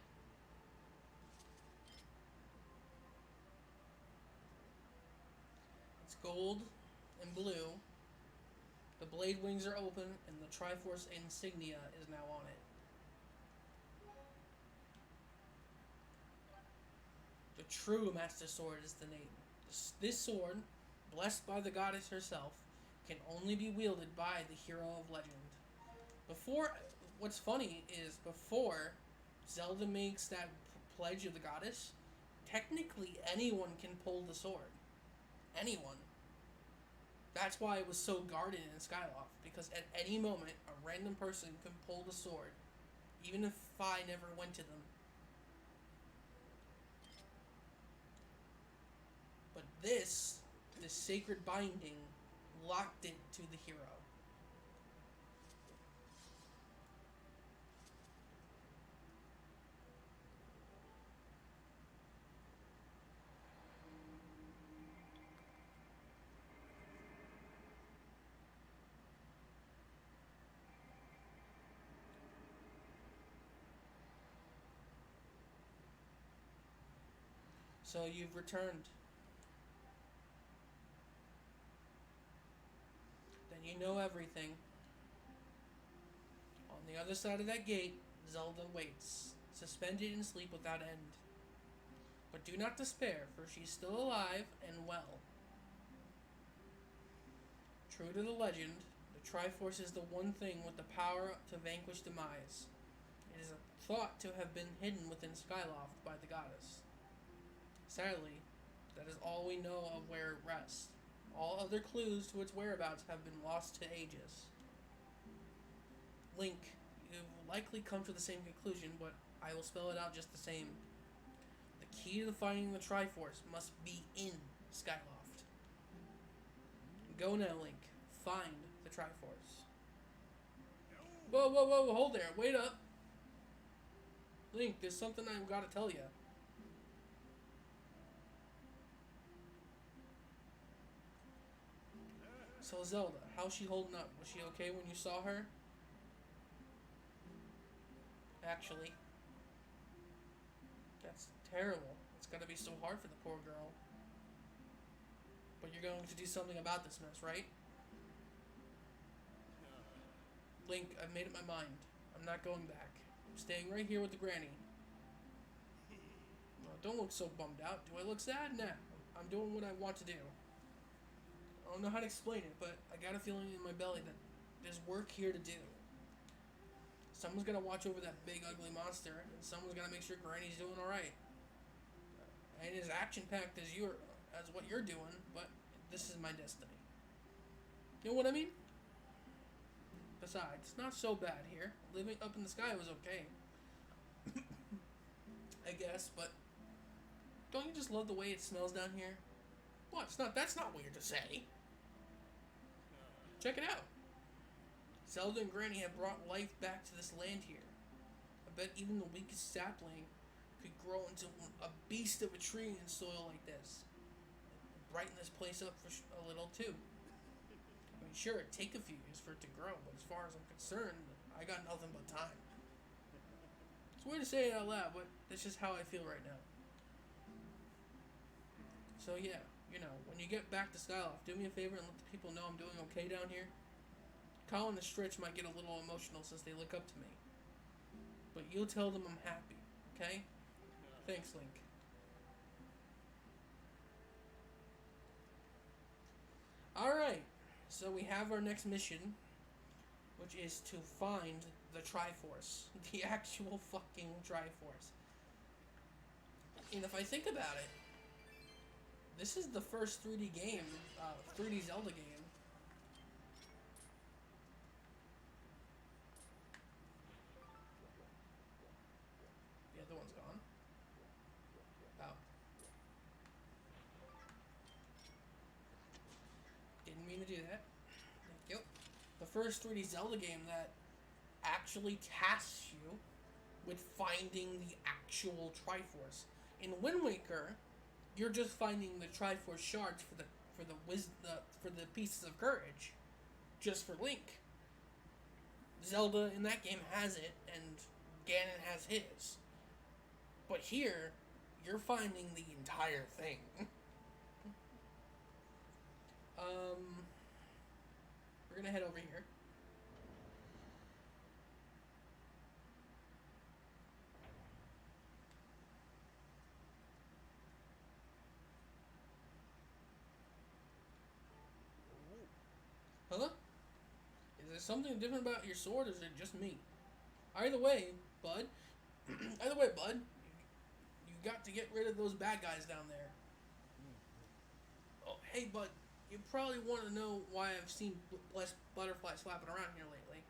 It's gold and blue. The blade wings are open and the Triforce insignia is now on it. The true Master Sword is the name. This sword, blessed by the goddess herself, can only be wielded by the hero of legend. What's funny is before Zelda makes that pledge of the goddess, technically anyone can pull the sword. Anyone. That's why it was so guarded in Skyloft, because at any moment a random person can pull the sword, even if I never went to them. But this sacred binding locked it to the hero. So you've returned. Then you know everything. On the other side of that gate, Zelda waits, suspended in sleep without end. But do not despair, for she's still alive and well. True to the legend, the Triforce is the one thing with the power to vanquish demise. It is thought to have been hidden within Skyloft by the goddess. Sadly, that is all we know of where it rests. All other clues to its whereabouts have been lost to ages. Link, you've likely come to the same conclusion, but I will spell it out just the same. The key to finding the Triforce must be in Skyloft. Go now, Link. Find the Triforce. Whoa, whoa, whoa, hold there. Wait up. Link, there's something I've got to tell you. So Zelda, how's she holding up? Was she okay when you saw her? Actually, that's terrible. It's gotta be so hard for the poor girl. But you're going to do something about this mess, right? Link, I've made up my mind. I'm not going back. I'm staying right here with the granny. No, don't look so bummed out. Do I look sad? Nah. I'm doing what I want to do. I don't know how to explain it, but I got a feeling in my belly that there's work here to do. Someone's gotta watch over that big ugly monster, and someone's gotta make sure Granny's doing alright. Ain't as action-packed as what you're doing, but this is my destiny. You know what I mean? Besides, it's not so bad here. Living up in the sky was okay. I guess, but don't you just love the way it smells down here? What? That's not weird to say. Check it out. Zelda and Granny have brought life back to this land here. I bet even the weakest sapling could grow into a beast of a tree in soil like this. Brighten this place up for a little too. I mean, sure, it'd take a few years for it to grow, but as far as I'm concerned, I got nothing but time. It's weird to say it out loud, but that's just how I feel right now. So yeah, when you get back to Skyloft, do me a favor and let the people know I'm doing okay down here. Colin and Stritch might get a little emotional since they look up to me. But you'll tell them I'm happy, okay? Thanks, Link. Alright, so we have our next mission, which is to find the Triforce. The actual fucking Triforce. And if I think about it, this is the first 3D game, 3D Zelda game. The other one's gone. Bout. Didn't mean to do that. Thank you. The first 3D Zelda game that actually tasks you with finding the actual Triforce. In Wind Waker, you're just finding the Triforce shards for the pieces of courage, just for Link. Zelda in that game has it, and Ganon has his. But here, you're finding the entire thing. We're gonna head over here. Huh? Is there something different about your sword, or is it just me? Either way, bud. You got to get rid of those bad guys down there. Oh, hey, bud. You probably want to know why I've seen butterflies flapping around here lately.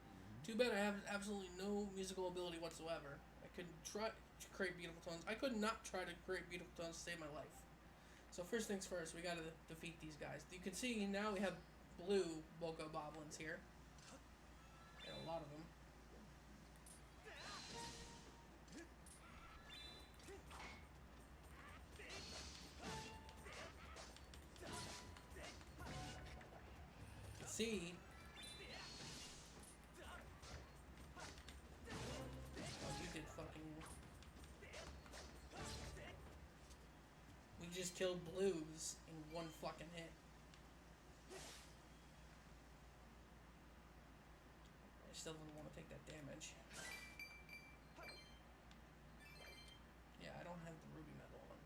Too bad I have absolutely no musical ability whatsoever. I could try to create beautiful tones. I could not try to create beautiful tones to save my life. So first things first, we gotta defeat these guys. You can see now we have blue Boko Boblins here. And a lot of them. You can see. Oh, you did fucking. just killed blues in one fucking hit. I still don't want to take that damage. Yeah, I don't have the ruby medal on.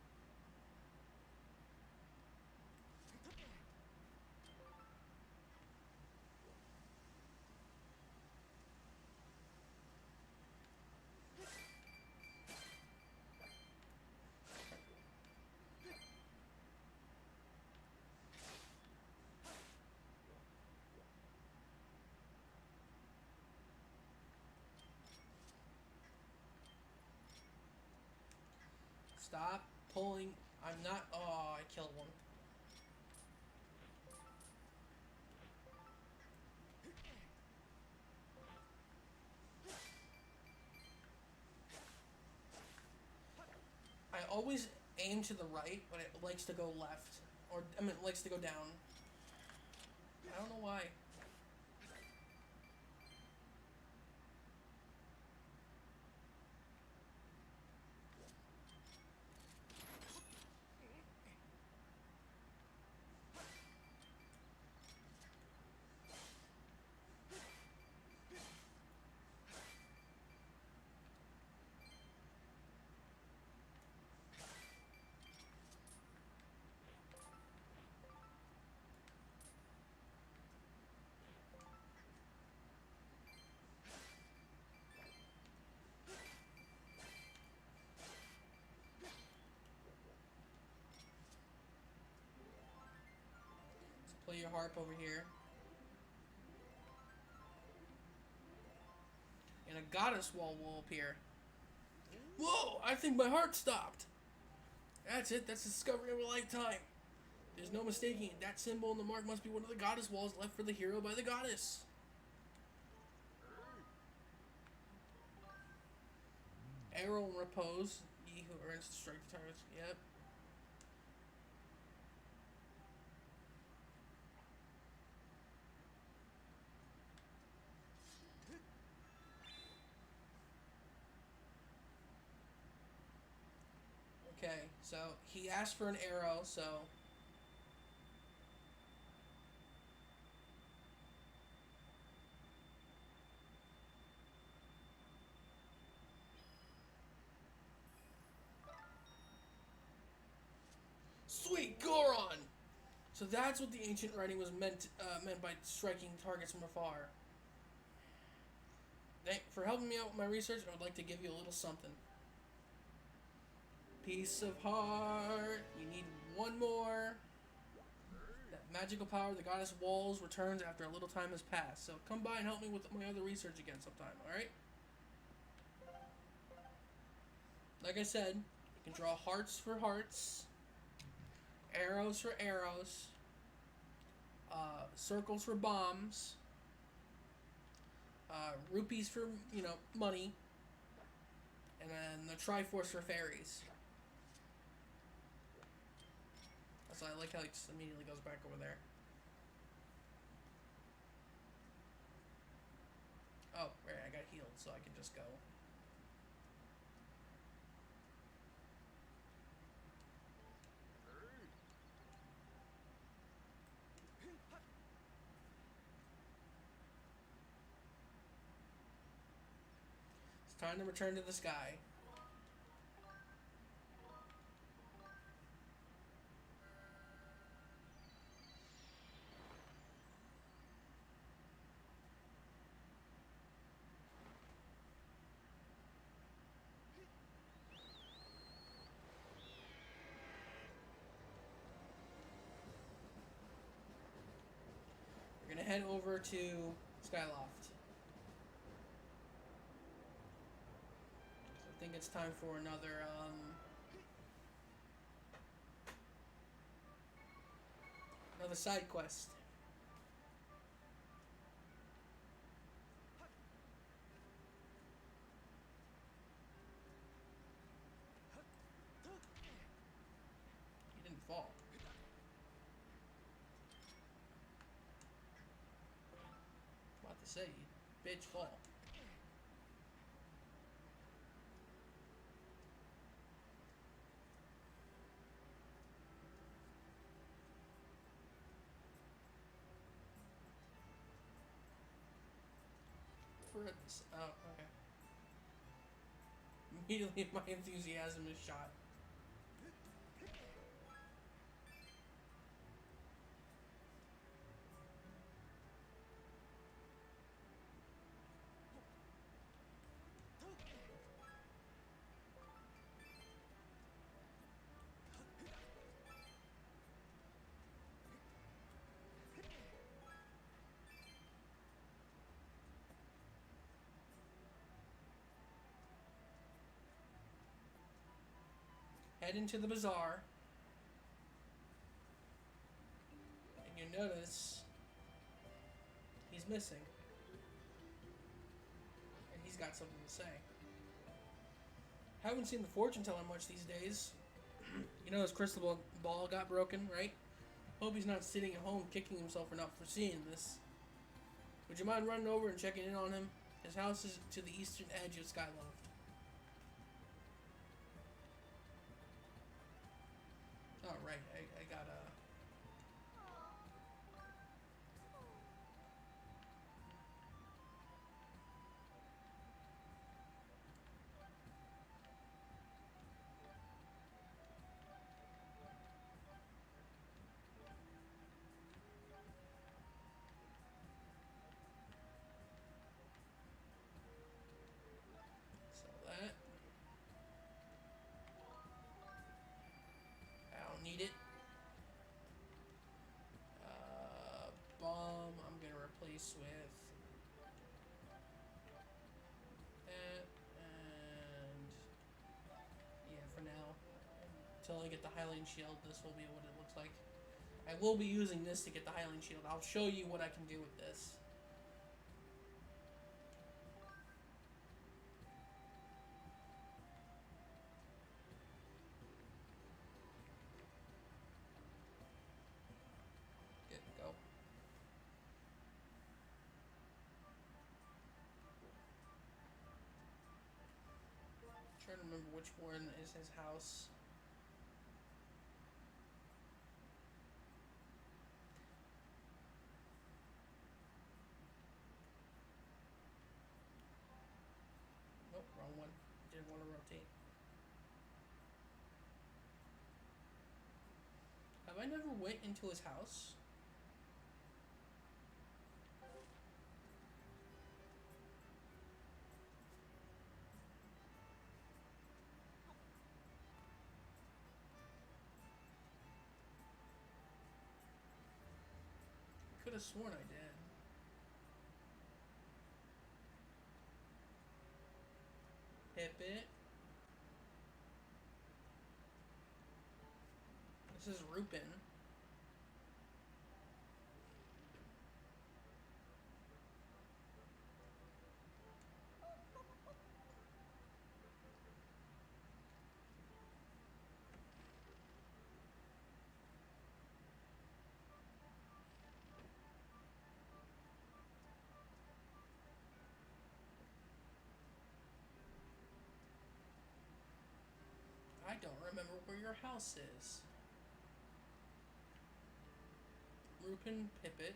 Stop pulling. I'm not. Oh, I killed one. I always aim to the right, but it likes to go left. Or, I mean, it likes to go down. I don't know why. Play your harp over here. And a goddess wall will appear. Whoa! I think my heart stopped! That's it, that's the discovery of a lifetime. There's no mistaking it. That symbol on the mark must be one of the goddess walls left for the hero by the goddess. Arrow and repose. Ye who earns to strike the targets. Yep. Okay, so he asked for an arrow, so... Sweet Goron! So that's what the ancient writing was meant by striking targets from afar. For helping me out with my research, I would like to give you a little something. Piece of heart. You need one more. That magical power of the goddess walls returns after a little time has passed. So come by and help me with my other research again sometime, alright? Like I said, you can draw hearts for hearts, arrows for arrows, circles for bombs, rupees for, money, and then the Triforce for fairies. So I like how he just immediately goes back over there. Oh, right, I got healed, so I can just go. It's time to return to the sky. We're gonna head over to Skyloft. I think it's time for another side quest. He didn't fall. About to say, bitch, fall. for it. Oh, okay. Immediately, my enthusiasm is shot. Head into the bazaar, and you notice he's missing, and he's got something to say. Haven't seen the fortune teller much these days. You know his crystal ball got broken, right? Hope he's not sitting at home kicking himself for not foreseeing this. Would you mind running over and checking in on him? His house is to the eastern edge of Skyward. Oh, right. I gotta... Sell that. I don't need it. Bomb I'm gonna replace with that, and yeah, for now, until I get the Hylian shield, this will be what it looks like. I will be using this to get the Hylian shield. I'll show you what I can do with this. Good, go. Trying to remember which one is his house. Nope, wrong one. Didn't want to rotate. Have I never went into his house? Could have sworn I did. Pippet. This is Rupin. I don't remember where your house is. Rupin, Pippet.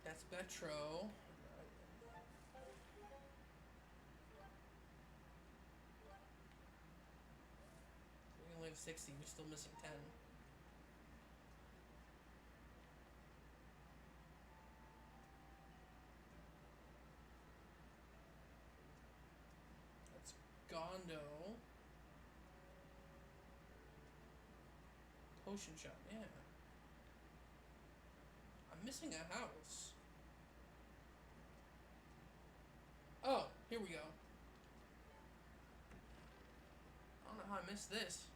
That's Betro. We only have 60, we're still missing 10. That's Gondo. Potion shop, yeah. I'm missing a house. Oh, here we go. I don't know how I missed this.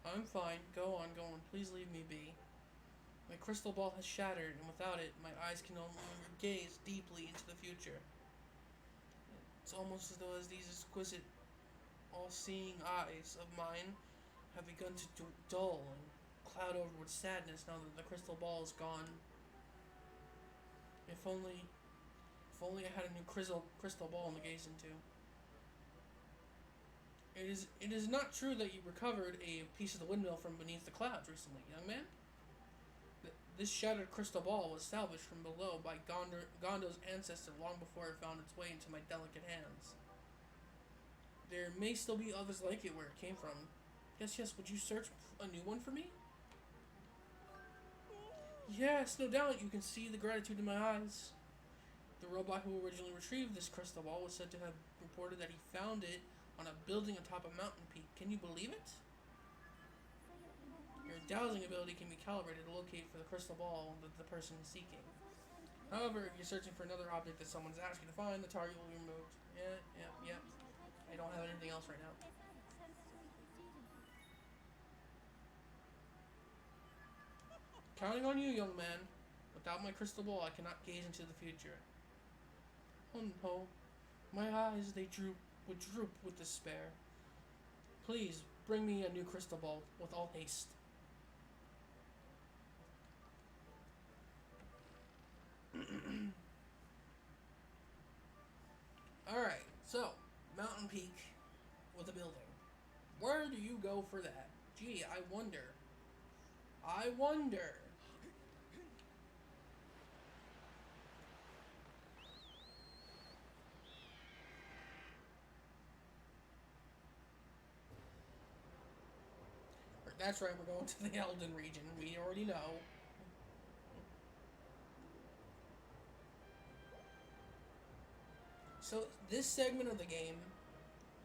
I'm fine. Go on, go on. Please leave me be. My crystal ball has shattered, and without it, my eyes can no longer gaze deeply into the future. It's almost as though these exquisite, all-seeing eyes of mine have begun to dull and cloud over with sadness now that the crystal ball is gone. If only I had a new crystal ball to gaze into. It is not true that you recovered a piece of the windmill from beneath the clouds recently, young man. This shattered crystal ball was salvaged from below by Gondo's ancestor long before it found its way into my delicate hands. There may still be others like it where it came from. Yes, would you search a new one for me? Yes, no doubt, you can see the gratitude in my eyes. The robot who originally retrieved this crystal ball was said to have reported that he found it on a building atop a mountain peak. Can you believe it? Your dowsing ability can be calibrated to locate for the crystal ball that the person is seeking. However, if you're searching for another object that someone's asked you to find, the target will be removed. Yeah. I don't have anything else right now. Counting on you, young man. Without my crystal ball, I cannot gaze into the future. Oh no. My eyes, would droop with despair. Please, bring me a new crystal ball with all haste. Alright, so, mountain peak with a building. Where do you go for that? Gee, I wonder. That's right, we're going to the Elden region. We already know. So, this segment of the game,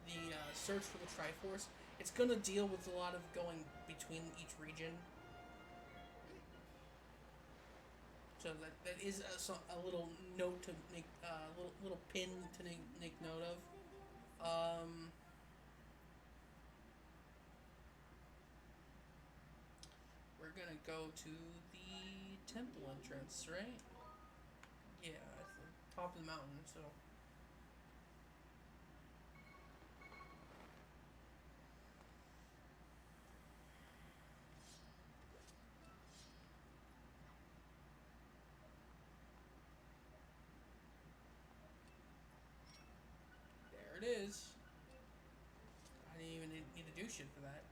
the search for the Triforce, it's going to deal with a lot of going between each region. So that is a little note to make, little pin to make note of. We're gonna go to the temple entrance, right? Yeah, it's the top of the mountain, so. There it is. I didn't even need to do shit for that.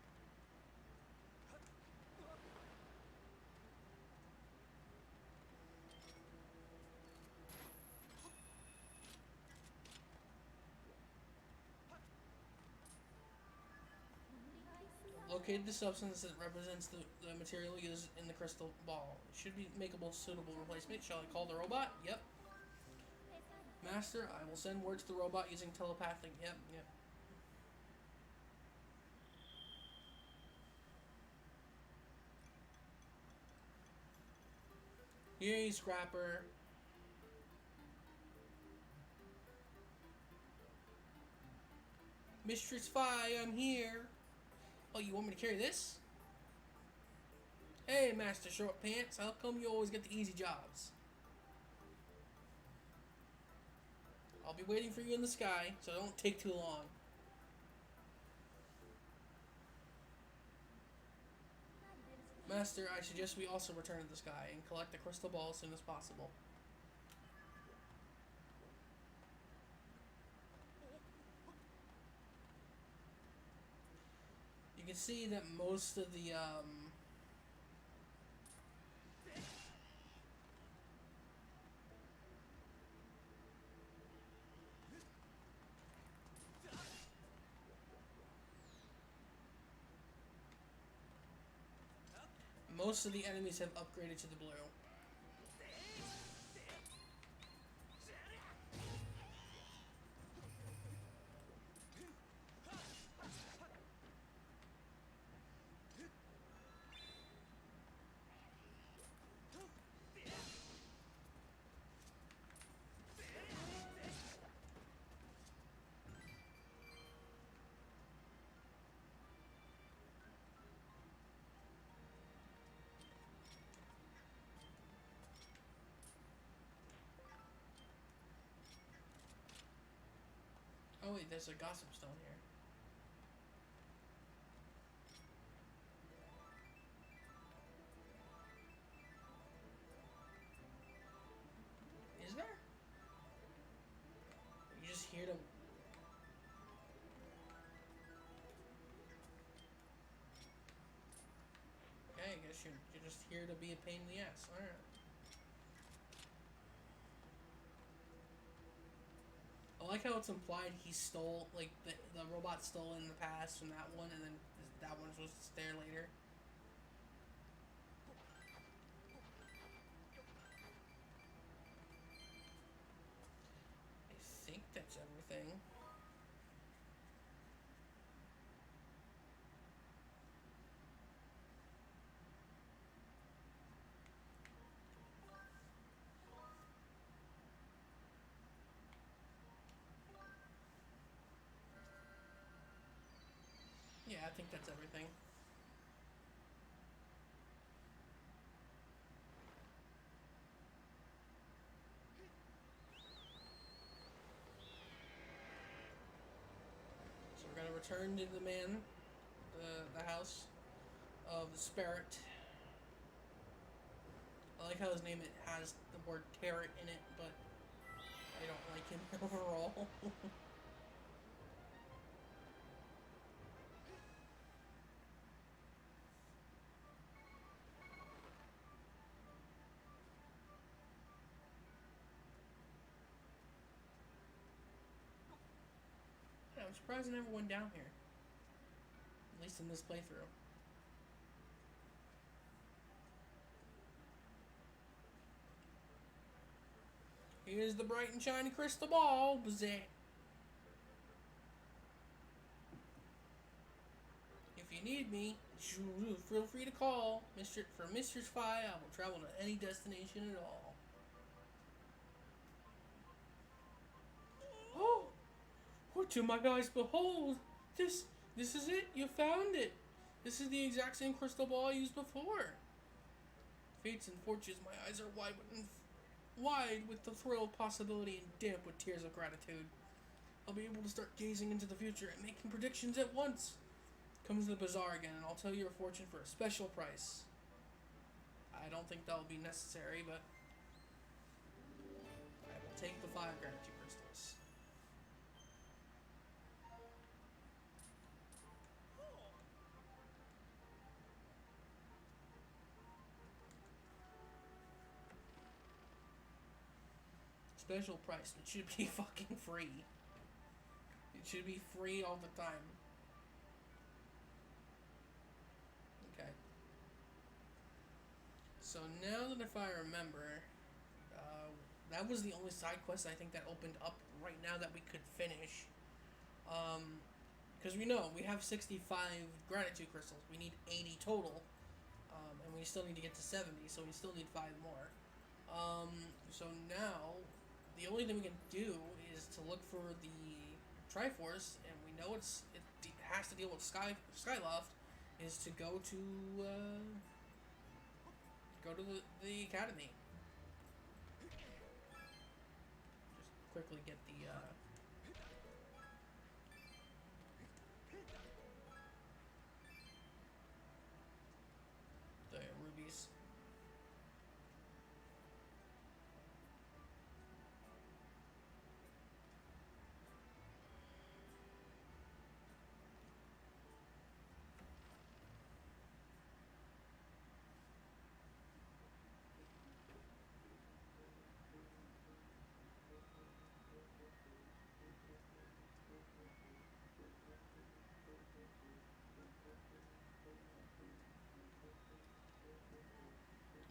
Located the substance that represents the material used in the crystal ball. It should be makeable suitable replacement. Shall I call the robot? Yep. Master, I will send word to the robot using telepathic. Yep. Yay, Scrapper. Mistress Fi, I'm here. Oh, you want me to carry this? Hey, Master Short Pants, how come you always get the easy jobs? I'll be waiting for you in the sky, so don't take too long. Master, I suggest we also return to the sky and collect the crystal ball as soon as possible. You can see that most of the, most of the enemies have upgraded to the blue. Oh wait, there's a gossip stone here. Is there? You just hear them. here to be a pain in the ass. Alright. I like how it's implied he stole, like, the robot stole in the past from that one, and then that one was there later. I think that's everything. Yeah, I think that's everything. So we're gonna return to the house of the spirit. I like how his name has the word Tarot in it, but I don't like him overall. Yeah, I'm surprised I never went down here. At least in this playthrough. Here's the bright and shiny crystal ball. Bazah. If you need me, feel free to call. For Mistress Fi, I will travel to any destination at all. Oh! What do my eyes behold? This is it. You found it. This is the exact same crystal ball I used before. Fates and fortunes, my eyes are wide with the thrill of possibility and damp with tears of gratitude. I'll be able to start gazing into the future and making predictions at once. Come to the bazaar again, and I'll tell you your fortune for a special price. I don't think that'll be necessary, but I will take the 5 gratitude crystals. Special price. It should be fucking free. It should be free all the time. Okay. So now that if I remember, that was the only side quest I think that opened up right now that we could finish. Because we know we have 65 gratitude crystals. We need 80 total. And we still need to get to 70, so we still need 5 more. So now, the only thing we can do is to look for the Triforce, and we know it has to deal with Skyloft, is to go to the academy. Just quickly get the rubies.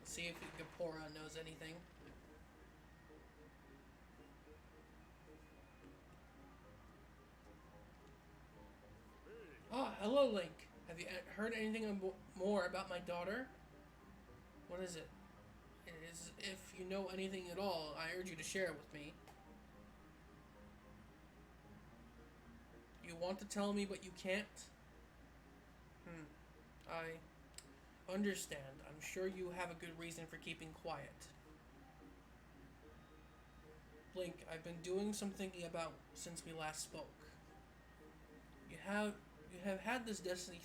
See if Gapora knows anything. Ah, hello, Link. Have you heard anything more about my daughter? What is it? If you know anything at all, I urge you to share it with me. You want to tell me, but you can't? I understand. I'm sure you have a good reason for keeping quiet. Link, I've been doing some thinking about since we last spoke. You have had this destiny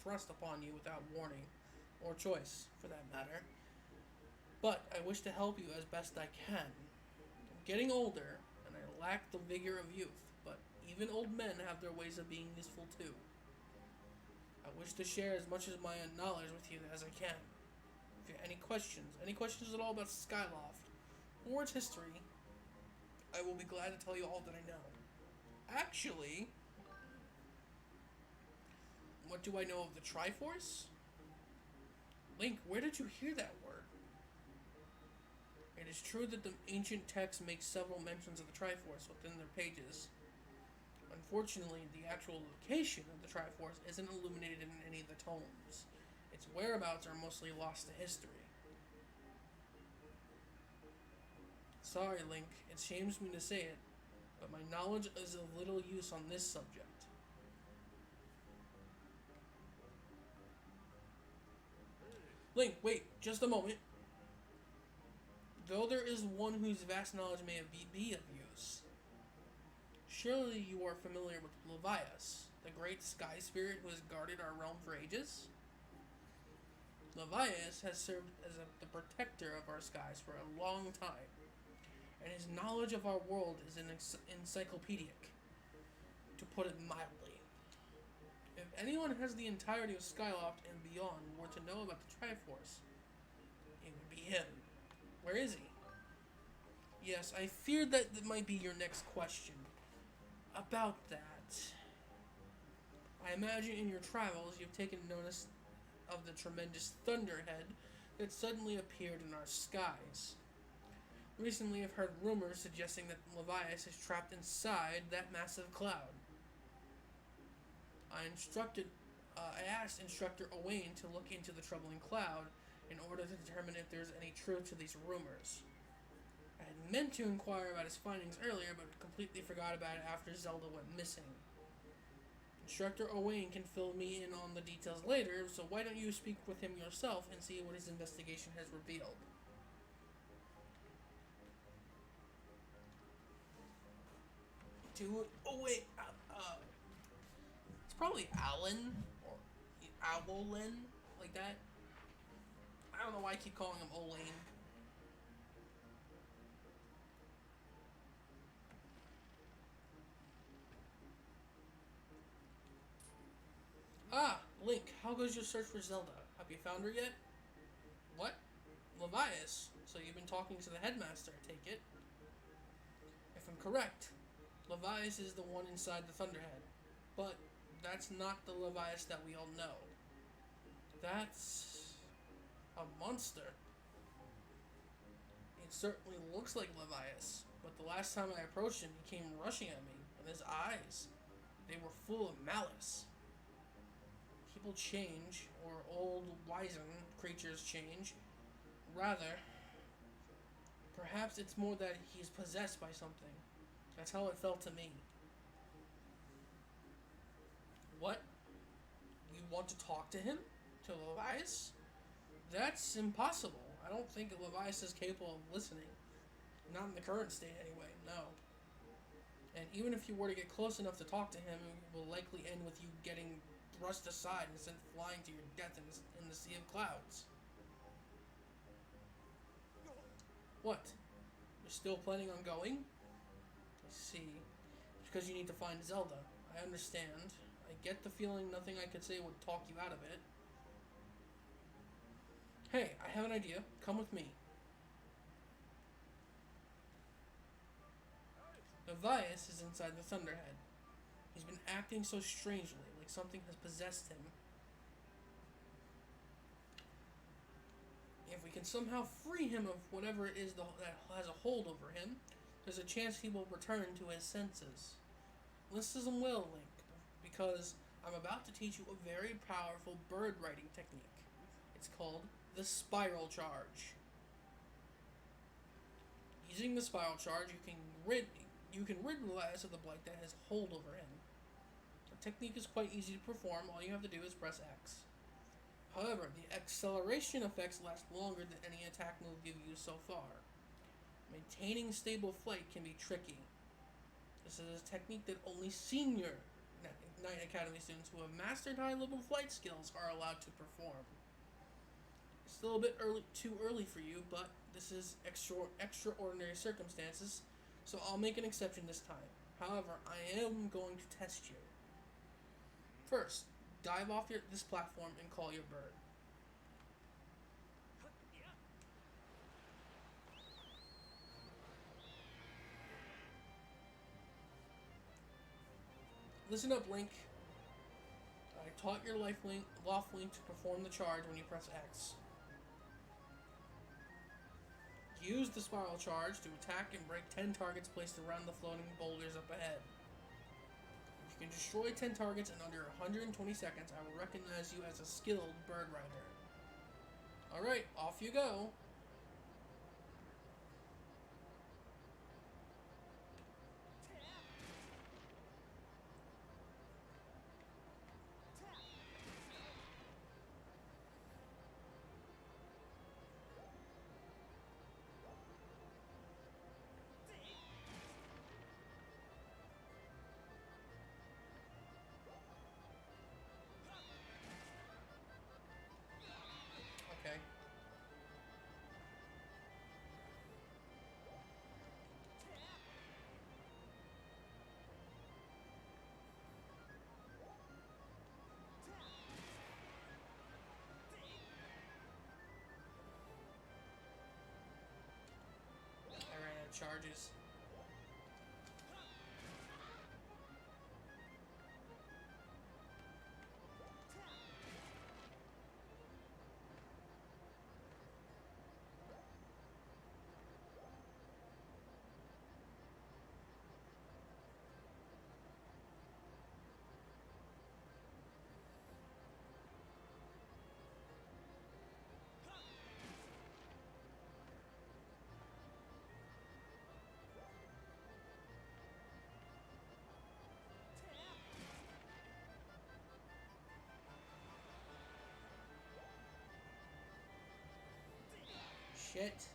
thrust upon you without warning, or choice, for that matter. But I wish to help you as best I can. I'm getting older, and I lack the vigor of youth, but even old men have their ways of being useful too. I wish to share as much of my knowledge with you as I can. questions, any questions at all about Skyloft or its history, I will be glad to tell you all that I know. Actually, what do I know of the Triforce? Link, where did you hear that word? It is true that the ancient texts make several mentions of the Triforce within their pages. Unfortunately, the actual location of the Triforce isn't illuminated in any of the tomes. Its whereabouts are mostly lost to history. Sorry, Link, it shames me to say it, but my knowledge is of little use on this subject. Link, wait, just a moment. Though there is one whose vast knowledge may be of use, surely you are familiar with Levias, the great sky spirit who has guarded our realm for ages? Levias has served as the protector of our skies for a long time, and his knowledge of our world is encyclopedic, to put it mildly. If anyone has the entirety of Skyloft and beyond were to know about the Triforce, it would be him. Where is he? Yes, I feared that might be your next question. About that, I imagine in your travels you've taken notice of the tremendous thunderhead that suddenly appeared in our skies. Recently I've heard rumors suggesting that Levias is trapped inside that massive cloud. I asked Instructor Owain to look into the troubling cloud in order to determine if there's any truth to these rumors. I had meant to inquire about his findings earlier, but completely forgot about it after Zelda went missing. Instructor Owain can fill me in on the details later, so why don't you speak with him yourself and see what his investigation has revealed. Oh wait, it's probably Alan, or Owlin, like that. I don't know why I keep calling him Olaine. Ah, Link, how goes your search for Zelda? Have you found her yet? What? Levias. So you've been talking to the headmaster, I take it? If I'm correct, Levias is the one inside the Thunderhead. But that's not the Levias that we all know. That's a monster. It certainly looks like Levias, but the last time I approached him, he came rushing at me, and his eyes, they were full of malice. People change, or old, wizened creatures change. Rather, perhaps it's more that he's possessed by something. That's how it felt to me. What? You want to talk to him? To Levias? That's impossible. I don't think Levias is capable of listening. Not in the current state, anyway, no. And even if you were to get close enough to talk to him, it will likely end with you getting thrust aside and sent flying to your death in the sea of clouds. What? You're still planning on going? I see. It's because you need to find Zelda. I understand. I get the feeling nothing I could say would talk you out of it. Hey, I have an idea. Come with me. Levias is inside the Thunderhead. He's been acting so strangely, like something has possessed him. If we can somehow free him of whatever it is that has a hold over him, there's a chance he will return to his senses. Listen well, Link, because I'm about to teach you a very powerful bird riding technique. It's called the Spiral Charge. Using the Spiral Charge, you can rid Levias of the blight that has hold over him. The technique is quite easy to perform. All you have to do is press X. However, the acceleration effects last longer than any attack move you've used so far. Maintaining stable flight can be tricky. This is a technique that only senior Knight Academy students who have mastered high-level flight skills are allowed to perform. It's still a bit too early for you, but this is extraordinary circumstances, so I'll make an exception this time. However, I am going to test you. First, dive off this platform and call your bird. Listen up, Link. I taught your Loft Link to perform the charge when you press X. Use the spiral charge to attack and break 10 targets placed around the floating boulders up ahead. If you can destroy 10 targets in under 120 seconds, I will recognize you as a skilled bird rider. Alright, off you go. Okay. I ran out of charges. Shit.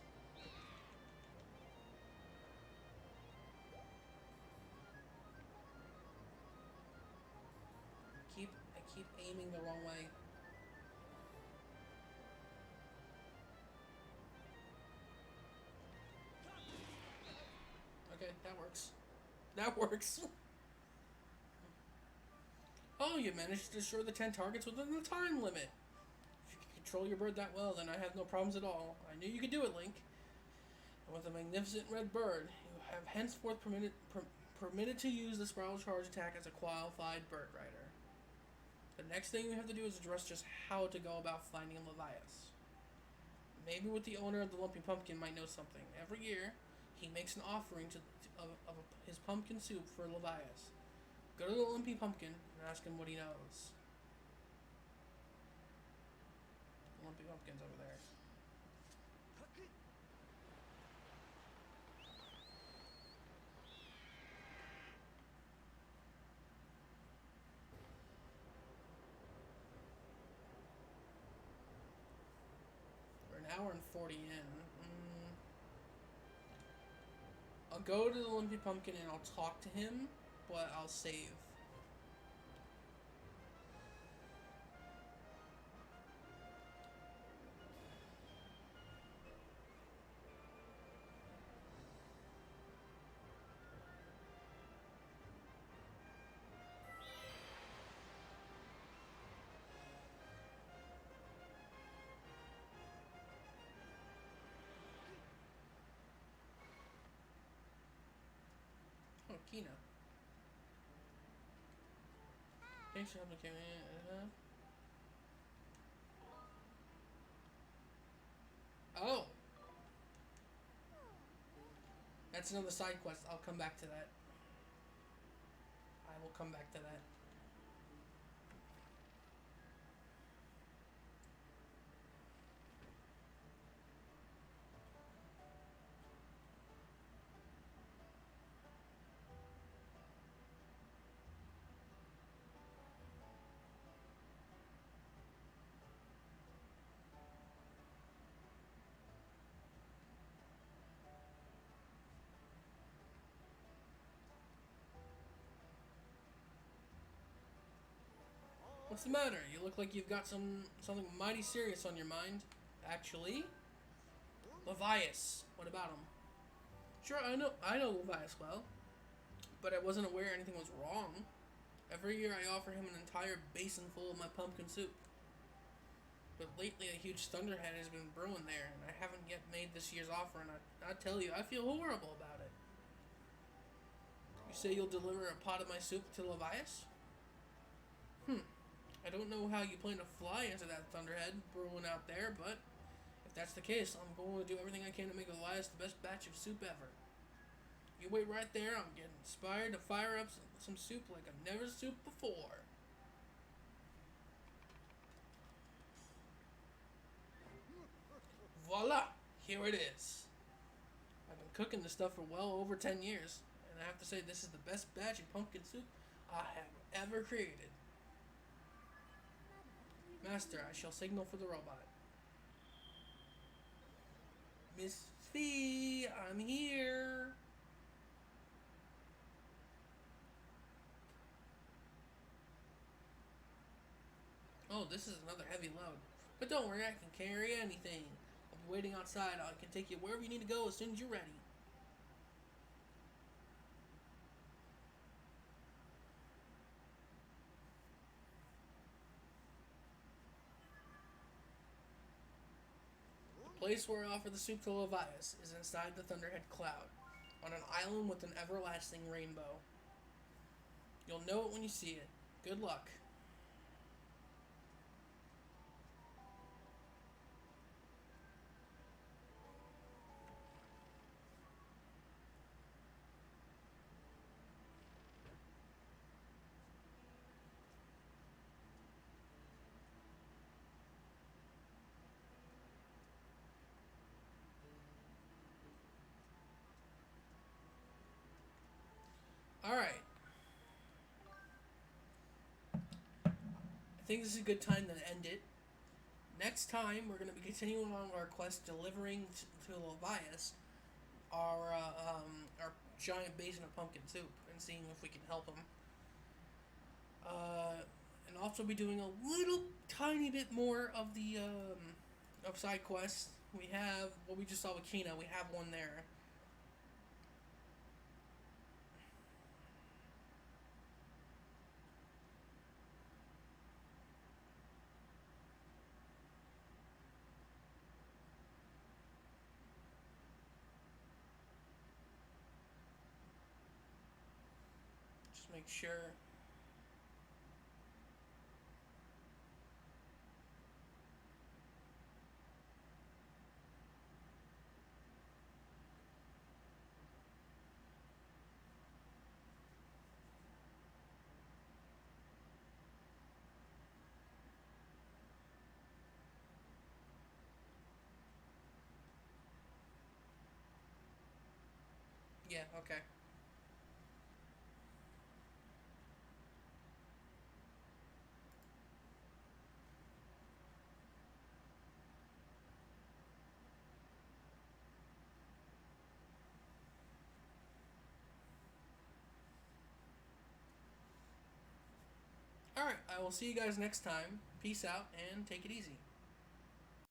I keep aiming the wrong way. Okay, that works. That works. Oh, you managed to destroy the 10 targets within the time limit. If you can control your bird that well, then I have no problems at all. I knew you could do it, Link. And with a magnificent red bird, you have henceforth permitted to use the spiral charge attack as a qualified bird rider. The next thing we have to do is address just how to go about finding Levias. Maybe with the owner of the Lumpy Pumpkin might know something. Every year, he makes an offering of his pumpkin soup for Levias. Go to the Lumpy Pumpkin and ask him what he knows. The Lumpy Pumpkin's over there. We're an hour and 40 in. I'll go to the Lumpy Pumpkin and I'll talk to him, but I'll save. Oh, Kina. Thanks for helping carry it. Oh! That's another side quest. I'll come back to that. I will come back to that. What's the matter? You look like you've got something mighty serious on your mind. Actually, Levias. What about him? Sure, I know Levias well, but I wasn't aware anything was wrong. Every year I offer him an entire basin full of my pumpkin soup. But lately a huge thunderhead has been brewing there, and I haven't yet made this year's offer, and I tell you, I feel horrible about it. You say you'll deliver a pot of my soup to Levias? I don't know how you plan to fly into that thunderhead brewing out there, but if that's the case, I'm going to do everything I can to make Elias the best batch of soup ever. You wait right there, I'm getting inspired to fire up some soup like I've never souped before. Voila! Here it is. I've been cooking this stuff for well over 10 years, and I have to say this is the best batch of pumpkin soup I have ever created. Master, I shall signal for the robot. Miss Fee, I'm here. Oh, this is another heavy load. But don't worry, I can carry anything. I'll be waiting outside. I can take you wherever you need to go as soon as you're ready. The place where I offer the soup to Levias is inside the Thunderhead Cloud, on an island with an everlasting rainbow. You'll know it when you see it. Good luck. Alright. I think this is a good time to end it. Next time, we're going to be continuing on our quest delivering to Levias our giant basin of pumpkin soup and seeing if we can help him. And also be doing a little tiny bit more of the of side quests. We have what we just saw with Kina. We have one there. Just make sure. Yeah, okay. Alright, I will see you guys next time. Peace out and take it easy.